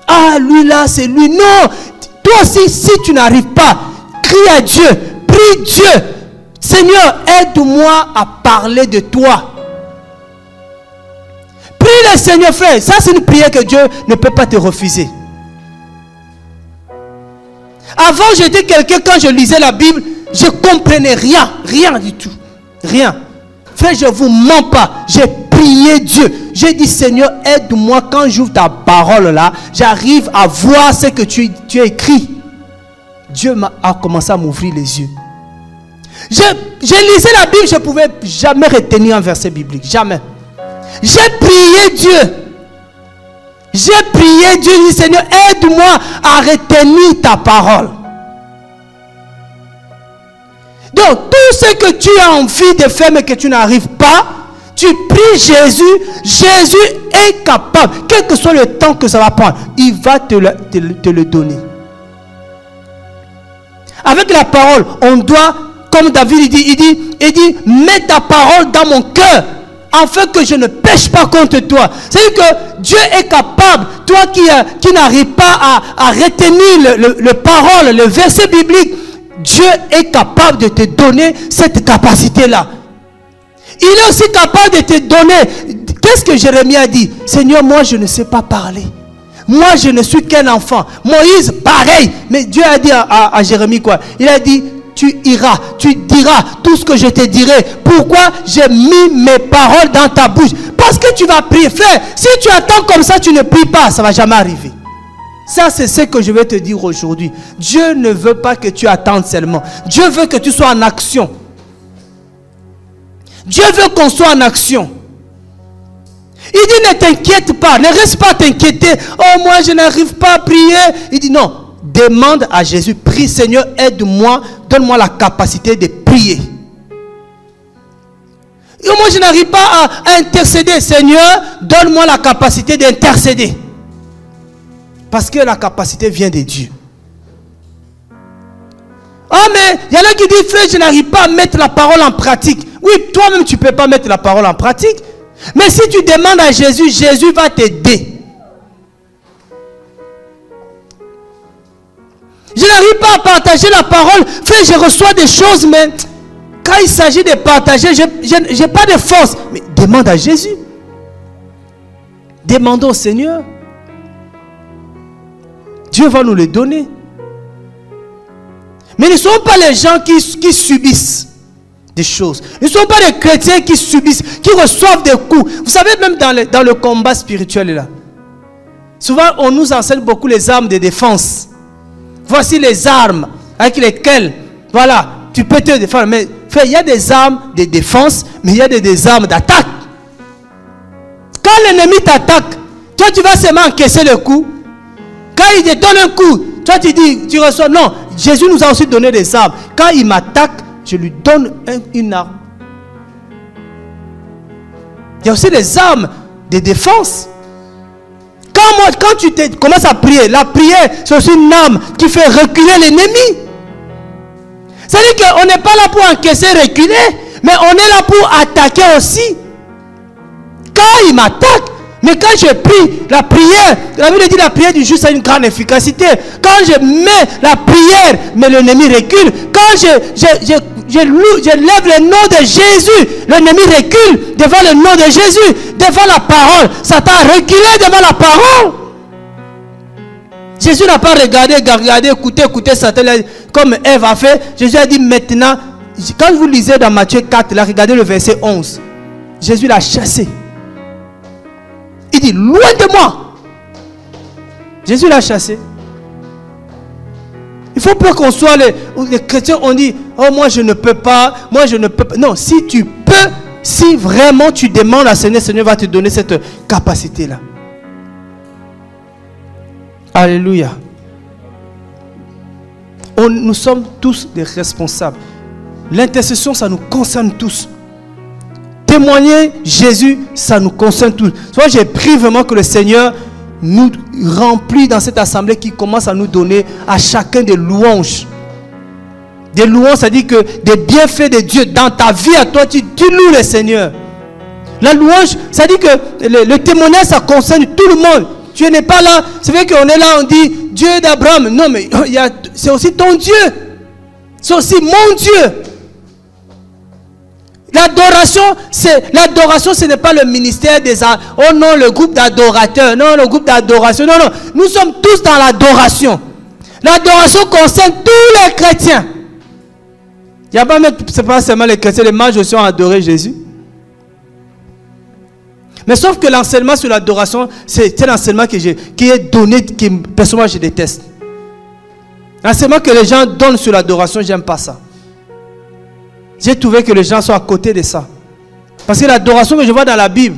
Ah, lui là, c'est lui. Non, toi aussi, si tu n'arrives pas, crie à Dieu, prie Dieu. Seigneur, aide-moi à parler de toi. Prie le Seigneur, frère. Ça, c'est une prière que Dieu ne peut pas te refuser. Avant, j'étais quelqu'un, quand je lisais la Bible, je ne comprenais rien du tout. Rien. Frère, je ne vous mens pas. J'ai prié Dieu. J'ai dit, Seigneur, aide-moi quand j'ouvre ta parole là. J'arrive à voir ce que tu as écrit. Dieu a commencé à m'ouvrir les yeux. Je lisais la Bible, je ne pouvais jamais retenir un verset biblique. Jamais. J'ai prié Dieu. J'ai prié Dieu, j'ai dit, Seigneur, aide-moi à retenir ta parole. Donc, tout ce que tu as envie de faire mais que tu n'arrives pas, tu pries Jésus. Jésus est capable, quel que soit le temps que ça va prendre, il va te le donner. Avec la parole, on doit, comme David il dit, mets ta parole dans mon cœur, afin que je ne pêche pas contre toi. C'est-à-dire que Dieu est capable, toi qui n'arrives pas à retenir le parole, le verset biblique, Dieu est capable de te donner cette capacité-là. Il est aussi capable de te donner. Qu'est-ce que Jérémie a dit? Seigneur, moi je ne sais pas parler. Moi je ne suis qu'un enfant. Moïse, pareil. Mais Dieu a dit à Jérémie quoi? Il a dit, tu iras, tu diras tout ce que je te dirai. Pourquoi j'ai mis mes paroles dans ta bouche? Parce que tu vas prier. Frère, si tu attends comme ça, tu ne pries pas, ça ne va jamais arriver. Ça, c'est ce que je vais te dire aujourd'hui. Dieu ne veut pas que tu attendes seulement. Dieu veut que tu sois en action. Dieu veut qu'on soit en action. Il dit, ne t'inquiète pas, ne reste pas t'inquiéter. Oh, moi, je n'arrive pas à prier. Il dit, non, demande à Jésus, prie, Seigneur, aide-moi, donne-moi la capacité de prier. Et moi, je n'arrive pas à intercéder. Seigneur, donne-moi la capacité d'intercéder. Parce que la capacité vient de Dieu. Ah, mais il y en a qui disent, frère, je n'arrive pas à mettre la parole en pratique. Oui, toi-même, tu ne peux pas mettre la parole en pratique. Mais si tu demandes à Jésus, Jésus va t'aider. Je n'arrive pas à partager la parole. Frère, je reçois des choses, mais quand il s'agit de partager, je n'ai pas de force. Mais demande à Jésus. Demandons au Seigneur. Dieu va nous le donner. Mais ne sont pas les gens qui subissent des choses. Ne sont pas les chrétiens qui subissent, qui reçoivent des coups. Vous savez, même dans le combat spirituel là, souvent on nous enseigne beaucoup les armes de défense. Voici les armes avec lesquelles, voilà, tu peux te défendre. Mais il y a des armes de défense, mais il y a des armes d'attaque. Quand l'ennemi t'attaque, toi tu vas seulement encaisser le coup. Quand il te donne un coup, toi tu dis, tu reçois. Non, Jésus nous a aussi donné des armes. Quand il m'attaque, je lui donne une arme. Il y a aussi des armes de défense. Quand tu commences à prier, la prière, c'est aussi une arme qui fait reculer l'ennemi. C'est-à-dire qu'on n'est pas là pour encaisser, reculer, mais on est là pour attaquer aussi. Quand il m'attaque, mais quand je prie, la prière, la Bible dit la prière du juste a une grande efficacité. Quand je mets la prière, mais l'ennemi recule. Quand je lève le nom de Jésus, l'ennemi recule devant le nom de Jésus, devant la parole. Satan a reculé devant la parole. Jésus n'a pas regardé, écouté Satan comme Ève a fait. Jésus a dit maintenant, quand vous lisez dans Matthieu 4, là, regardez le verset 11. Jésus l'a chassé. Il dit, loin de moi. Jésus l'a chassé. Il ne faut pas qu'on soit les chrétiens, on dit, oh moi je ne peux pas, moi je ne peux pas. Non, si tu peux, si vraiment tu demandes à Seigneur, Seigneur va te donner cette capacité-là. Alléluia. Nous sommes tous des responsables. L'intercession, ça nous concerne tous. Témoigner Jésus, ça nous concerne tous. Soit j'ai pris vraiment que le Seigneur nous remplit dans cette assemblée qui commence à nous donner à chacun des louanges. Des louanges, ça dit que des bienfaits de Dieu dans ta vie à toi, tu loues le Seigneur. La louange, ça dit que le témoignage, ça concerne tout le monde. Tu n'es pas là, c'est vrai qu'on est là, on dit Dieu d'Abraham. Non, mais c'est aussi ton Dieu. C'est aussi mon Dieu. L'adoration, ce n'est pas le ministère des... Oh non, le groupe d'adorateurs. Non, le groupe d'adoration. Non, non. Nous sommes tous dans l'adoration. L'adoration concerne tous les chrétiens. Il n'y a pas même... C'est pas seulement les chrétiens, les mages aussi ont adoré Jésus. Mais sauf que l'enseignement sur l'adoration, c'est un enseignement qui est donné, que personnellement je déteste. L'enseignement que les gens donnent sur l'adoration, j'aime pas ça. J'ai trouvé que les gens sont à côté de ça. Parce que l'adoration que je vois dans la Bible,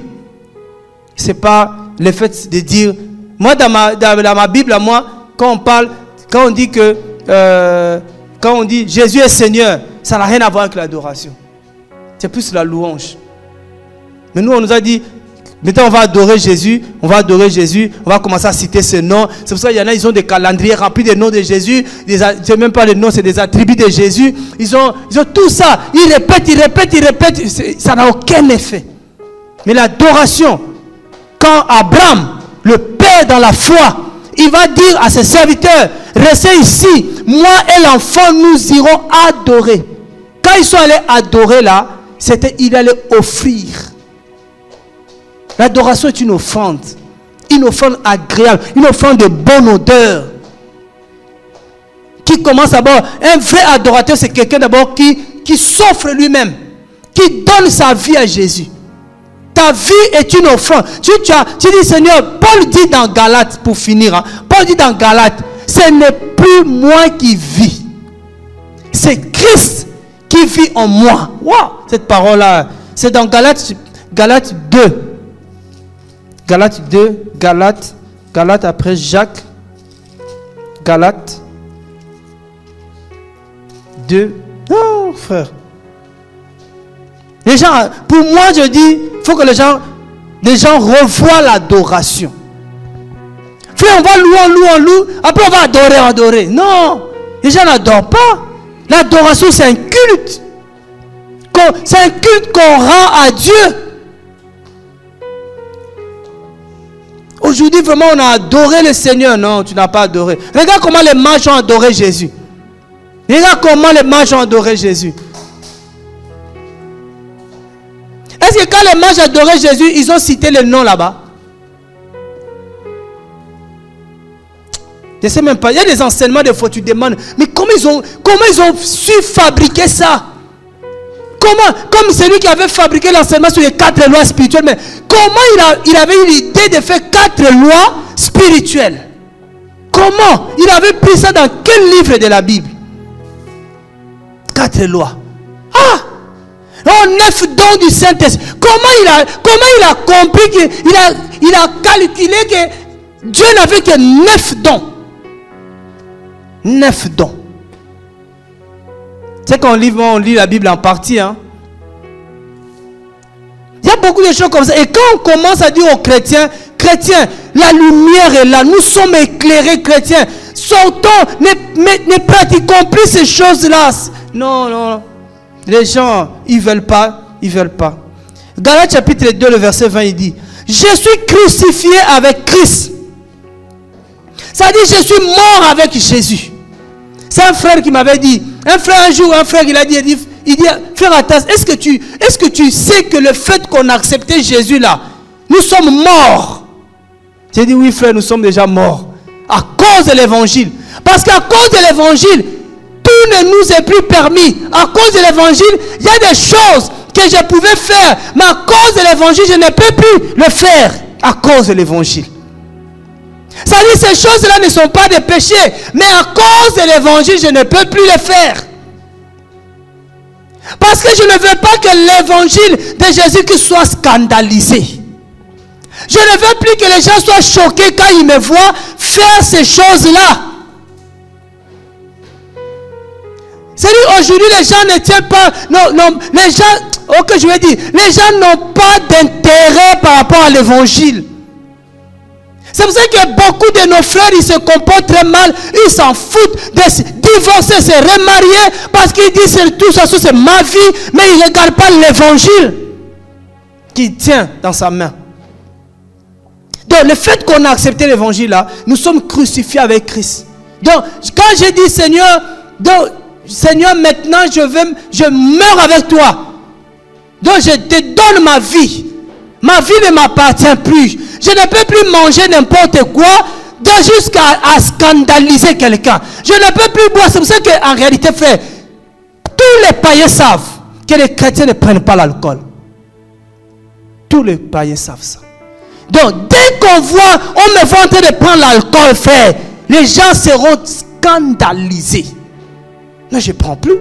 c'est pas le fait de dire... Moi, dans ma Bible, à moi, quand on dit que... quand on dit Jésus est Seigneur, ça n'a rien à voir avec l'adoration. C'est plus la louange. Mais nous, on nous a dit... Maintenant, on va adorer Jésus, on va commencer à citer ses noms. C'est pour ça qu'il y en a, ils ont des calendriers remplis des noms de Jésus. C'est même pas les noms, c'est des attributs de Jésus. Ils ont tout ça. Ils répètent. Ça n'a aucun effet. Mais l'adoration, quand Abraham, le père dans la foi, il va dire à ses serviteurs, restez ici, moi et l'enfant, nous irons adorer. Quand ils sont allés adorer là, il allait offrir. L'adoration est une offrande agréable, une offrande de bonne odeur. Qui commence d'abord, un vrai adorateur, c'est quelqu'un d'abord qui s'offre lui-même, qui donne sa vie à Jésus. Ta vie est une offrande. Tu dis Seigneur, Paul dit dans Galates, pour finir, hein, Paul dit dans Galates, ce n'est plus moi qui vis, c'est Christ qui vit en moi. Wow, cette parole-là, c'est dans Galates 2. Galates après Jacques, Galates 2. Non, frère. Les gens, pour moi, je dis, il faut que les gens revoient l'adoration. Frère, on va louer, on loue, après on va adorer. Non, les gens n'adorent pas. L'adoration, c'est un culte. C'est un culte qu'on rend à Dieu. Aujourd'hui, vraiment, on a adoré le Seigneur. Non, tu n'as pas adoré. Regarde comment les mages ont adoré Jésus. Regarde comment les mages ont adoré Jésus. Est-ce que quand les mages adoraient Jésus, ils ont cité le nom là-bas? Je ne sais même pas. Il y a des enseignements, des fois, tu demandes, mais comment ils ont su fabriquer ça? Comme celui qui avait fabriqué l'enseignement sur les 4 lois spirituelles, mais comment il avait eu l'idée de faire 4 lois spirituelles? Comment? Il avait pris ça dans quel livre de la Bible? 4 lois. Ah! Oh, 9 dons du Saint-Esprit. Comment il a compris qu'il a calculé que Dieu n'avait que 9 dons? 9 dons. C'est qu'on lit la Bible en partie. Hein? Il y a beaucoup de choses comme ça. Et quand on commence à dire aux chrétiens, la lumière est là. Nous sommes éclairés, chrétiens. Sortons, ne pratiquons plus ces choses-là. Non. Les gens, ils veulent pas. Galates chapitre 2, le verset 20, il dit, je suis crucifié avec Christ. Ça dit, je suis mort avec Jésus. C'est un frère qui m'avait dit, un frère, il a dit, frère Atas, est-ce que tu sais que le fait qu'on a accepté Jésus là, nous sommes morts? J'ai dit, oui frère, nous sommes déjà morts. À cause de l'évangile. Parce qu'à cause de l'évangile, tout ne nous est plus permis. À cause de l'évangile, il y a des choses que je pouvais faire. Mais à cause de l'évangile, je ne peux plus le faire. À cause de l'évangile. Ça dit, ces choses-là ne sont pas des péchés, mais à cause de l'évangile, je ne peux plus les faire. Parce que je ne veux pas que l'évangile de Jésus-Christ soit scandalisé. Je ne veux plus que les gens soient choqués quand ils me voient faire ces choses-là. C'est-à-dire, aujourd'hui, les gens ne tiennent pas... Non, les gens... Ok, je vais dire, les gens n'ont pas d'intérêt par rapport à l'évangile. C'est pour ça que beaucoup de nos frères, ils se comportent très mal. Ils s'en foutent de se divorcer, se remarier, parce qu'ils disent tout ça, c'est ma vie, mais ils ne regardent pas l'évangile qui tient dans sa main. Donc, le fait qu'on a accepté l'évangile là, nous sommes crucifiés avec Christ. Donc, quand j'ai dit Seigneur, Seigneur, maintenant je meurs avec toi. Donc, je te donne ma vie. Ma vie ne m'appartient plus. Je ne peux plus manger n'importe quoi jusqu'à scandaliser quelqu'un. Je ne peux plus boire. C'est pour ça qu'en réalité, frère, tous les païens savent que les chrétiens ne prennent pas l'alcool. Tous les païens savent ça. Donc, dès qu'on voit, on me voit en train de prendre l'alcool, frère, les gens seront scandalisés. Non, je ne prends plus.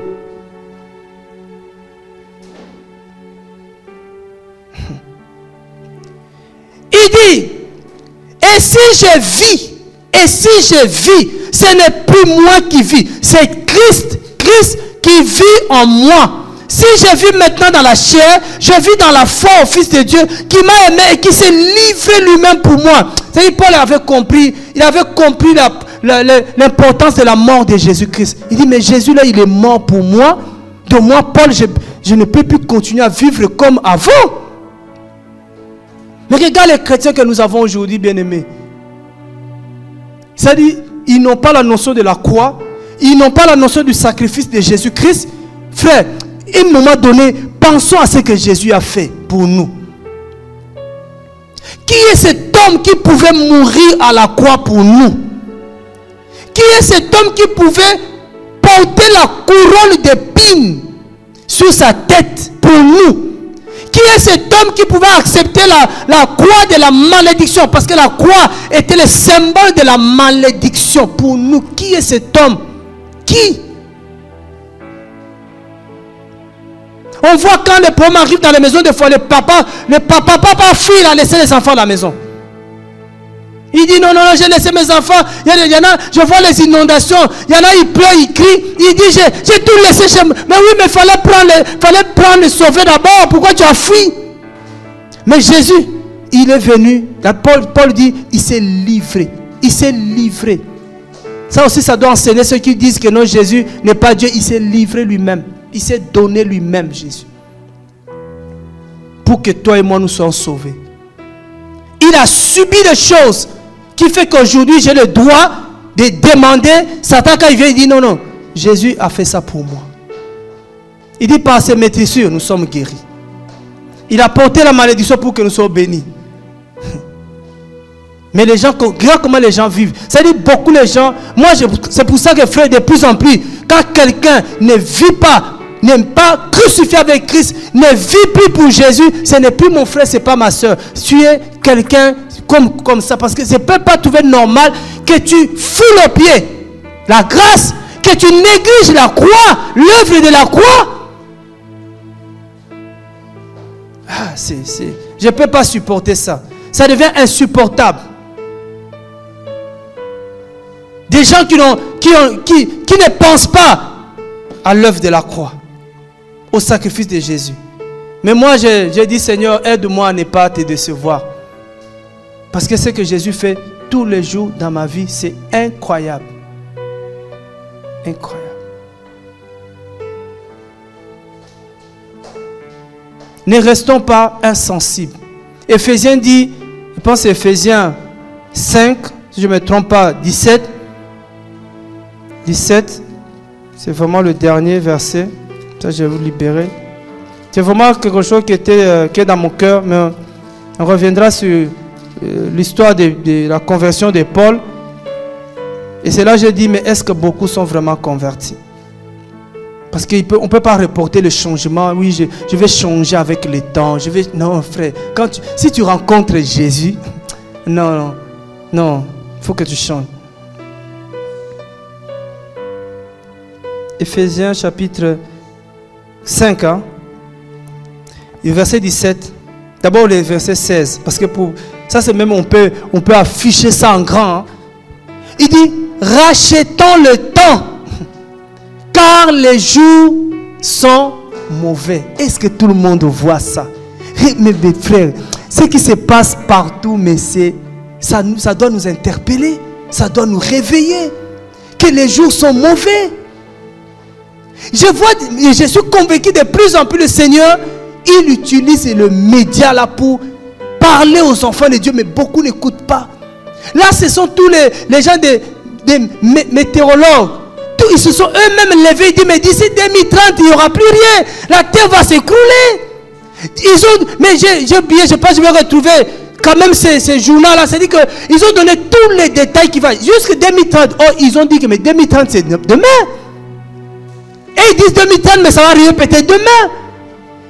Il dit, et si je vis, ce n'est plus moi qui vis, c'est Christ qui vit en moi. Si je vis maintenant dans la chair, je vis dans la foi au Fils de Dieu qui m'a aimé et qui s'est livré lui-même pour moi. C'est-à-dire, Paul avait compris, l'importance de la mort de Jésus-Christ. Il dit, mais Jésus là, il est mort pour moi. Donc moi, Paul, je ne peux plus continuer à vivre comme avant. Mais regarde les chrétiens que nous avons aujourd'hui, bien-aimés. C'est-à-dire, ils n'ont pas la notion de la croix. Ils n'ont pas la notion du sacrifice de Jésus-Christ. Frère, à un moment donné, pensons à ce que Jésus a fait pour nous. Qui est cet homme qui pouvait mourir à la croix pour nous? Qui est cet homme qui pouvait porter la couronne d'épines sur sa tête pour nous? Qui est cet homme qui pouvait accepter la croix de la malédiction? Parce que la croix était le symbole de la malédiction pour nous. Qui est cet homme? Qui? On voit quand les problèmes arrivent dans les maisons, des fois le papa fuit, il a laissé les enfants à la maison. Il dit non, j'ai laissé mes enfants. Il y en a, je vois les inondations. Il y en a, il pleure, il crie. Il dit, j'ai tout laissé chez moi. Mais oui, mais fallait prendre le sauver d'abord. Pourquoi tu as fui? Mais Jésus, il est venu. Paul dit, il s'est livré. Il s'est livré. Ça aussi, ça doit enseigner ceux qui disent que non, Jésus n'est pas Dieu. Il s'est livré lui-même. Il s'est donné lui-même, Jésus. Pour que toi et moi, nous soyons sauvés. Il a subi des choses qui fait qu'aujourd'hui, j'ai le droit de demander. Satan, quand il vient, il dit non, Jésus a fait ça pour moi. Il dit par ses maîtrissures, nous sommes guéris. Il a porté la malédiction pour que nous soyons bénis. Mais les gens, regarde comment les gens vivent. C'est-à-dire, beaucoup les gens, c'est pour ça que frère, de plus en plus, quand quelqu'un ne vit pas, n'est pas crucifié avec Christ, ne vit plus pour Jésus, ce n'est plus mon frère, ce n'est pas ma soeur. Tu es quelqu'un comme ça, parce que je ne peux pas trouver normal que tu foules aux pieds la grâce, que tu négliges la croix, l'œuvre de la croix. Je ne peux pas supporter ça. Ça devient insupportable. Des gens qui ne pensent pas à l'œuvre de la croix, au sacrifice de Jésus. Mais moi, j'ai dit, Seigneur, aide-moi à ne pas te décevoir. Parce que ce que Jésus fait tous les jours dans ma vie, c'est incroyable. Incroyable. Ne restons pas insensibles. Éphésiens dit, je pense Éphésiens 5, si je ne me trompe pas, 17, c'est vraiment le dernier verset. Ça, je vais vous libérer. C'est vraiment quelque chose qui est dans mon cœur, mais on reviendra sur l'histoire de la conversion de Paul. Et c'est là que je dis, mais est-ce que beaucoup sont vraiment convertis? Parce qu'on ne peut pas reporter le changement. Oui, je vais changer avec le temps. Non, frère. Si tu rencontres Jésus, non. Il faut que tu changes. Éphésiens chapitre 5, hein? Le verset 17. D'abord le verset 16. Parce que pour ça, c'est même, on peut afficher ça en grand. Hein? Il dit, rachetons le temps, car les jours sont mauvais. Est-ce que tout le monde voit ça? Mais mes frères, ce qui se passe partout, mais ça doit nous interpeller, ça doit nous réveiller, que les jours sont mauvais. Je suis convaincu de plus en plus le Seigneur, il utilise le média là pour parler aux enfants de Dieu, mais beaucoup n'écoutent pas. Là, ce sont tous les gens des météorologues. Ils se sont eux-mêmes levés et disent, mais d'ici 2030, il n'y aura plus rien. La terre va s'écrouler. Mais j'ai oublié, je pense que je vais retrouver quand même ces journaux-là. C'est-à-dire qu'ils ont donné tous les détails qui vont jusqu'à 2030. Oh, ils ont dit que mais 2030, c'est demain. Et ils disent 2030, mais ça va arriver peut-être demain.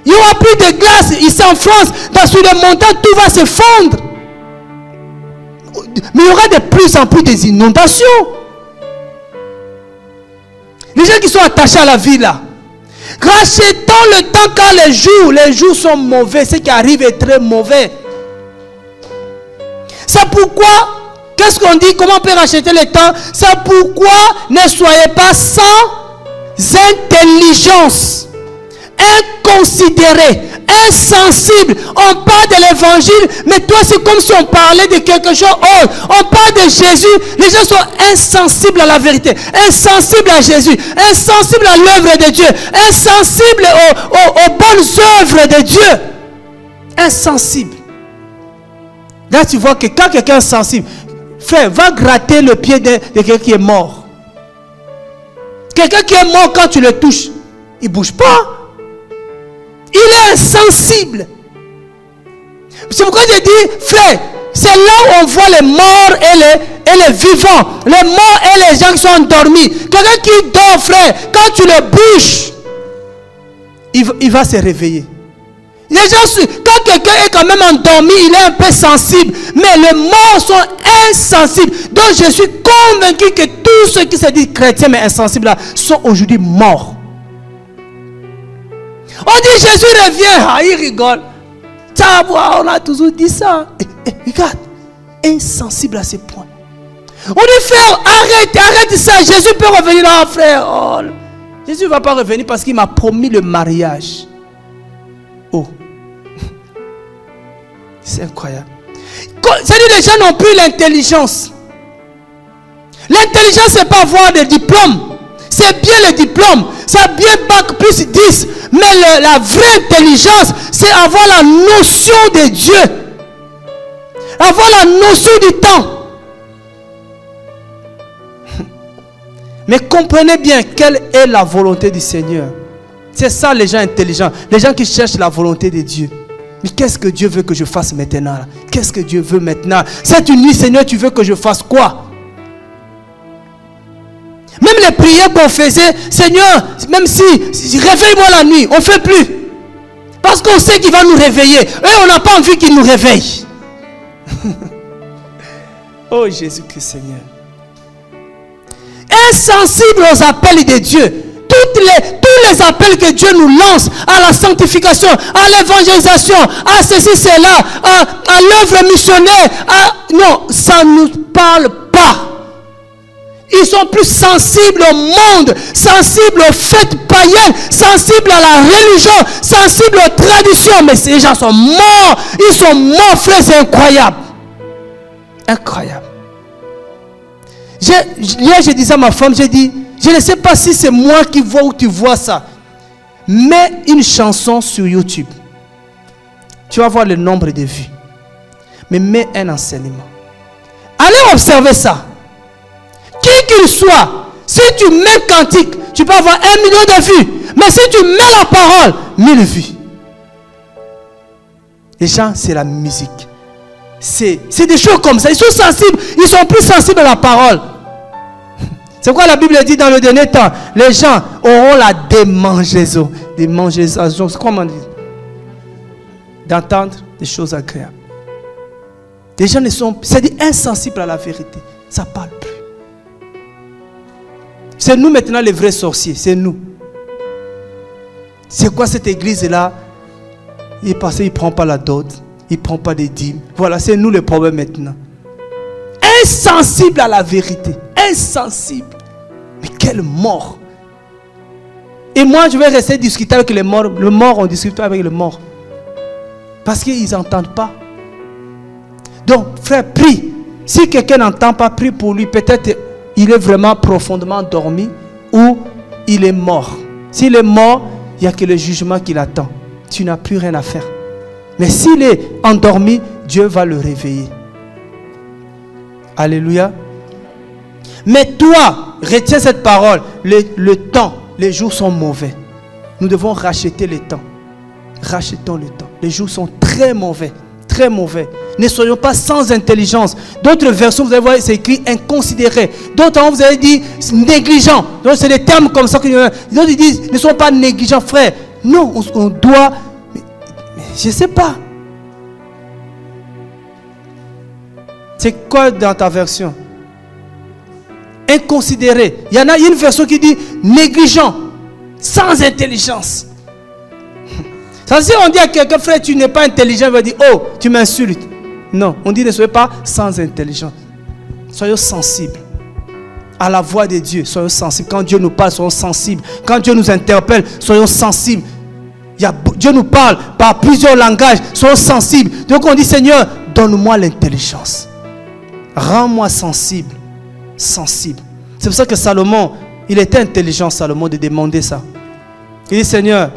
Il n'y aura plus de glace ici en France. Sur les montagnes, tout va se fondre. Mais il y aura de plus en plus des inondations. Les gens qui sont attachés à la vie là. Rachetons le temps car les jours sont mauvais. Ce qui arrive est très mauvais. C'est pourquoi, qu'est-ce qu'on dit? Comment on peut racheter le temps? C'est pourquoi ne soyez pas sans intelligence, inconsidérés, insensibles. On parle de l'évangile, mais toi c'est comme si on parlait de quelque chose autre. On parle de Jésus, les gens sont insensibles à la vérité, insensibles à Jésus, insensibles à l'œuvre de Dieu, insensibles aux bonnes œuvres de Dieu. Insensibles. Là tu vois que quand quelqu'un est sensible, frère, va gratter le pied de quelqu'un qui est mort. Quelqu'un qui est mort, quand tu le touches, il ne bouge pas. Il est insensible. C'est pourquoi je dis, frère, c'est là où on voit les morts et les vivants. Les morts et les gens qui sont endormis. Quelqu'un qui dort, frère, quand tu le bouges, il va se réveiller. Les gens, quand quelqu'un est quand même endormi, il est un peu sensible. Mais les morts sont insensibles. Donc je suis convaincu que tous ceux qui se disent chrétiens mais insensibles là, sont aujourd'hui morts. On dit Jésus revient. Ah, il rigole. On a toujours dit ça. Regarde. Insensible à ce point. On dit frère, arrête ça. Jésus peut revenir là, frère. Oh, Jésus ne va pas revenir parce qu'il m'a promis le mariage. Oh. C'est incroyable. C'est-à-dire que les gens n'ont plus l'intelligence. L'intelligence, c'est pas avoir des diplômes. C'est bien le diplôme. C'est bien bac plus 10. Mais la vraie intelligence, c'est avoir la notion de Dieu. Avoir la notion du temps. Mais comprenez bien quelle est la volonté du Seigneur. C'est ça les gens intelligents. Les gens qui cherchent la volonté de Dieu. Mais qu'est-ce que Dieu veut que je fasse maintenant? Qu'est-ce que Dieu veut maintenant? Cette nuit, Seigneur, tu veux que je fasse quoi? Même les prières qu'on faisait, Seigneur, même si réveille-moi la nuit, on ne fait plus. Parce qu'on sait qu'il va nous réveiller. Et on n'a pas envie qu'il nous réveille. Oh Jésus-Christ, Seigneur. Insensible aux appels de Dieu. Tous les appels que Dieu nous lance à la sanctification, à l'évangélisation, à ceci, cela, à l'œuvre missionnaire, non, ça ne nous parle pas. Ils sont plus sensibles au monde, sensibles aux fêtes païennes, sensibles à la religion, sensibles aux traditions. Mais ces gens sont morts. Ils sont morts, frère, c'est incroyable. Incroyable. Hier, je disais à ma femme, j'ai dit, je ne sais pas si c'est moi qui vois ou tu vois ça. Mets une chanson sur YouTube. Tu vas voir le nombre de vues. Mais mets un enseignement. Allez observer ça. Qui qu'il soit, si tu mets cantique, tu peux avoir 1 million de vues. Mais si tu mets la parole, 1000 vues. Les gens, c'est la musique. C'est des choses comme ça. Ils sont sensibles. Ils sont plus sensibles à la parole. C'est quoi la Bible dit dans le dernier temps? Les gens auront la démangeaison. Démangeaison, c'est comment on dit? D'entendre des choses agréables. Les gens ne sont, c'est-à-dire insensibles à la vérité. Ça ne parle plus. C'est nous maintenant les vrais sorciers, c'est nous. C'est quoi cette église-là? Il est passé, il ne prend pas la dot, il ne prend pas des dîmes. Voilà, c'est nous le problème maintenant. Insensible à la vérité. Insensible. Mais quelle mort. Et moi, je vais rester discuter avec les morts. Le mort, on discute avec le mort. Parce qu'ils n'entendent pas. Donc, frère, prie. Si quelqu'un n'entend pas, prie pour lui. Peut-être il est vraiment profondément endormi ou il est mort. S'il est mort, il n'y a que le jugement qui l'attend. Tu n'as plus rien à faire. Mais s'il est endormi, Dieu va le réveiller. Alléluia. Mais toi, retiens cette parole. Le temps, les jours sont mauvais. Nous devons racheter le temps. Rachetons le temps. Les jours sont très mauvais. Très mauvais. Ne soyons pas sans intelligence. D'autres versions, vous allez voir, c'est écrit inconsidéré. D'autres, vous allez dire négligent. Donc, c'est des termes comme ça. D'autres, ils disent ne soyons pas négligents, frère. Non, on doit. Mais je ne sais pas. C'est quoi dans ta version? Inconsidéré. Il y en a une version qui dit négligent, sans intelligence. Ça, si on dit à quelqu'un, frère, tu n'es pas intelligent, il va dire, oh, tu m'insultes. Non, on dit ne soyez pas sans intelligence. Soyons sensibles à la voix de Dieu. Soyons sensibles. Quand Dieu nous parle, soyons sensibles. Quand Dieu nous interpelle, soyons sensibles. Dieu nous parle par plusieurs langages. Soyons sensibles. Donc on dit, Seigneur, donne-moi l'intelligence. Rends-moi sensible. Sensible. C'est pour ça que Salomon, il était intelligent, Salomon, de demander ça. Il dit, Seigneur,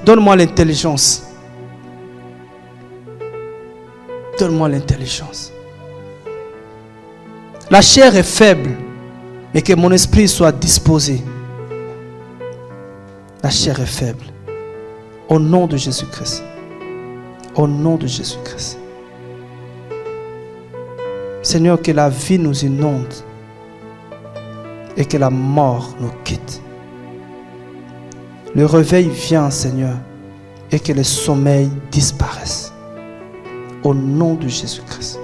donne-moi l'intelligence. Donne-moi l'intelligence. La chair est faible, mais que mon esprit soit disposé. La chair est faible. Au nom de Jésus-Christ. Au nom de Jésus-Christ. Seigneur, que la vie nous inonde et que la mort nous quitte. Le réveil vient, Seigneur, et que le sommeil disparaisse. Au nom de Jésus-Christ.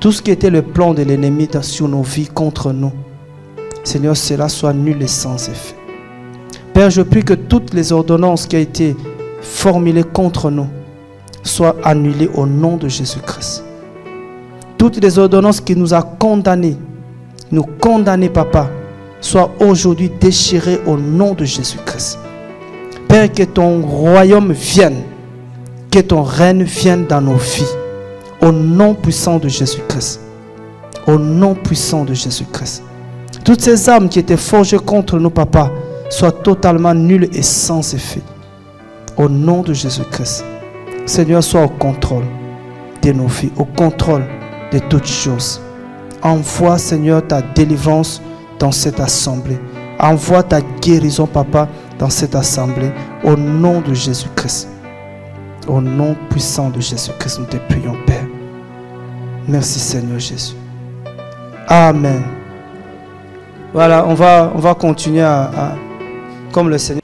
Tout ce qui était le plan de l'ennemi sur nos vies contre nous, Seigneur, cela soit nul et sans effet. Père, je prie que toutes les ordonnances qui ont été formulées contre nous soient annulées au nom de Jésus-Christ. Toutes les ordonnances qui nous ont condamnés, Papa, soient aujourd'hui déchirées au nom de Jésus-Christ. Père, que ton royaume vienne, que ton règne vienne dans nos vies. Au nom puissant de Jésus-Christ. Au nom puissant de Jésus-Christ. Toutes ces armes qui étaient forgées contre nous, Papa, soient totalement nulles et sans effet. Au nom de Jésus-Christ. Seigneur, sois au contrôle de nos vies, au contrôle de toutes choses. Envoie, Seigneur, ta délivrance dans cette assemblée. Envoie ta guérison, Papa, dans cette assemblée. Au nom de Jésus-Christ. Au nom puissant de Jésus-Christ, nous te prions, Père. Merci, Seigneur Jésus. Amen. Voilà, on va continuer comme le Seigneur.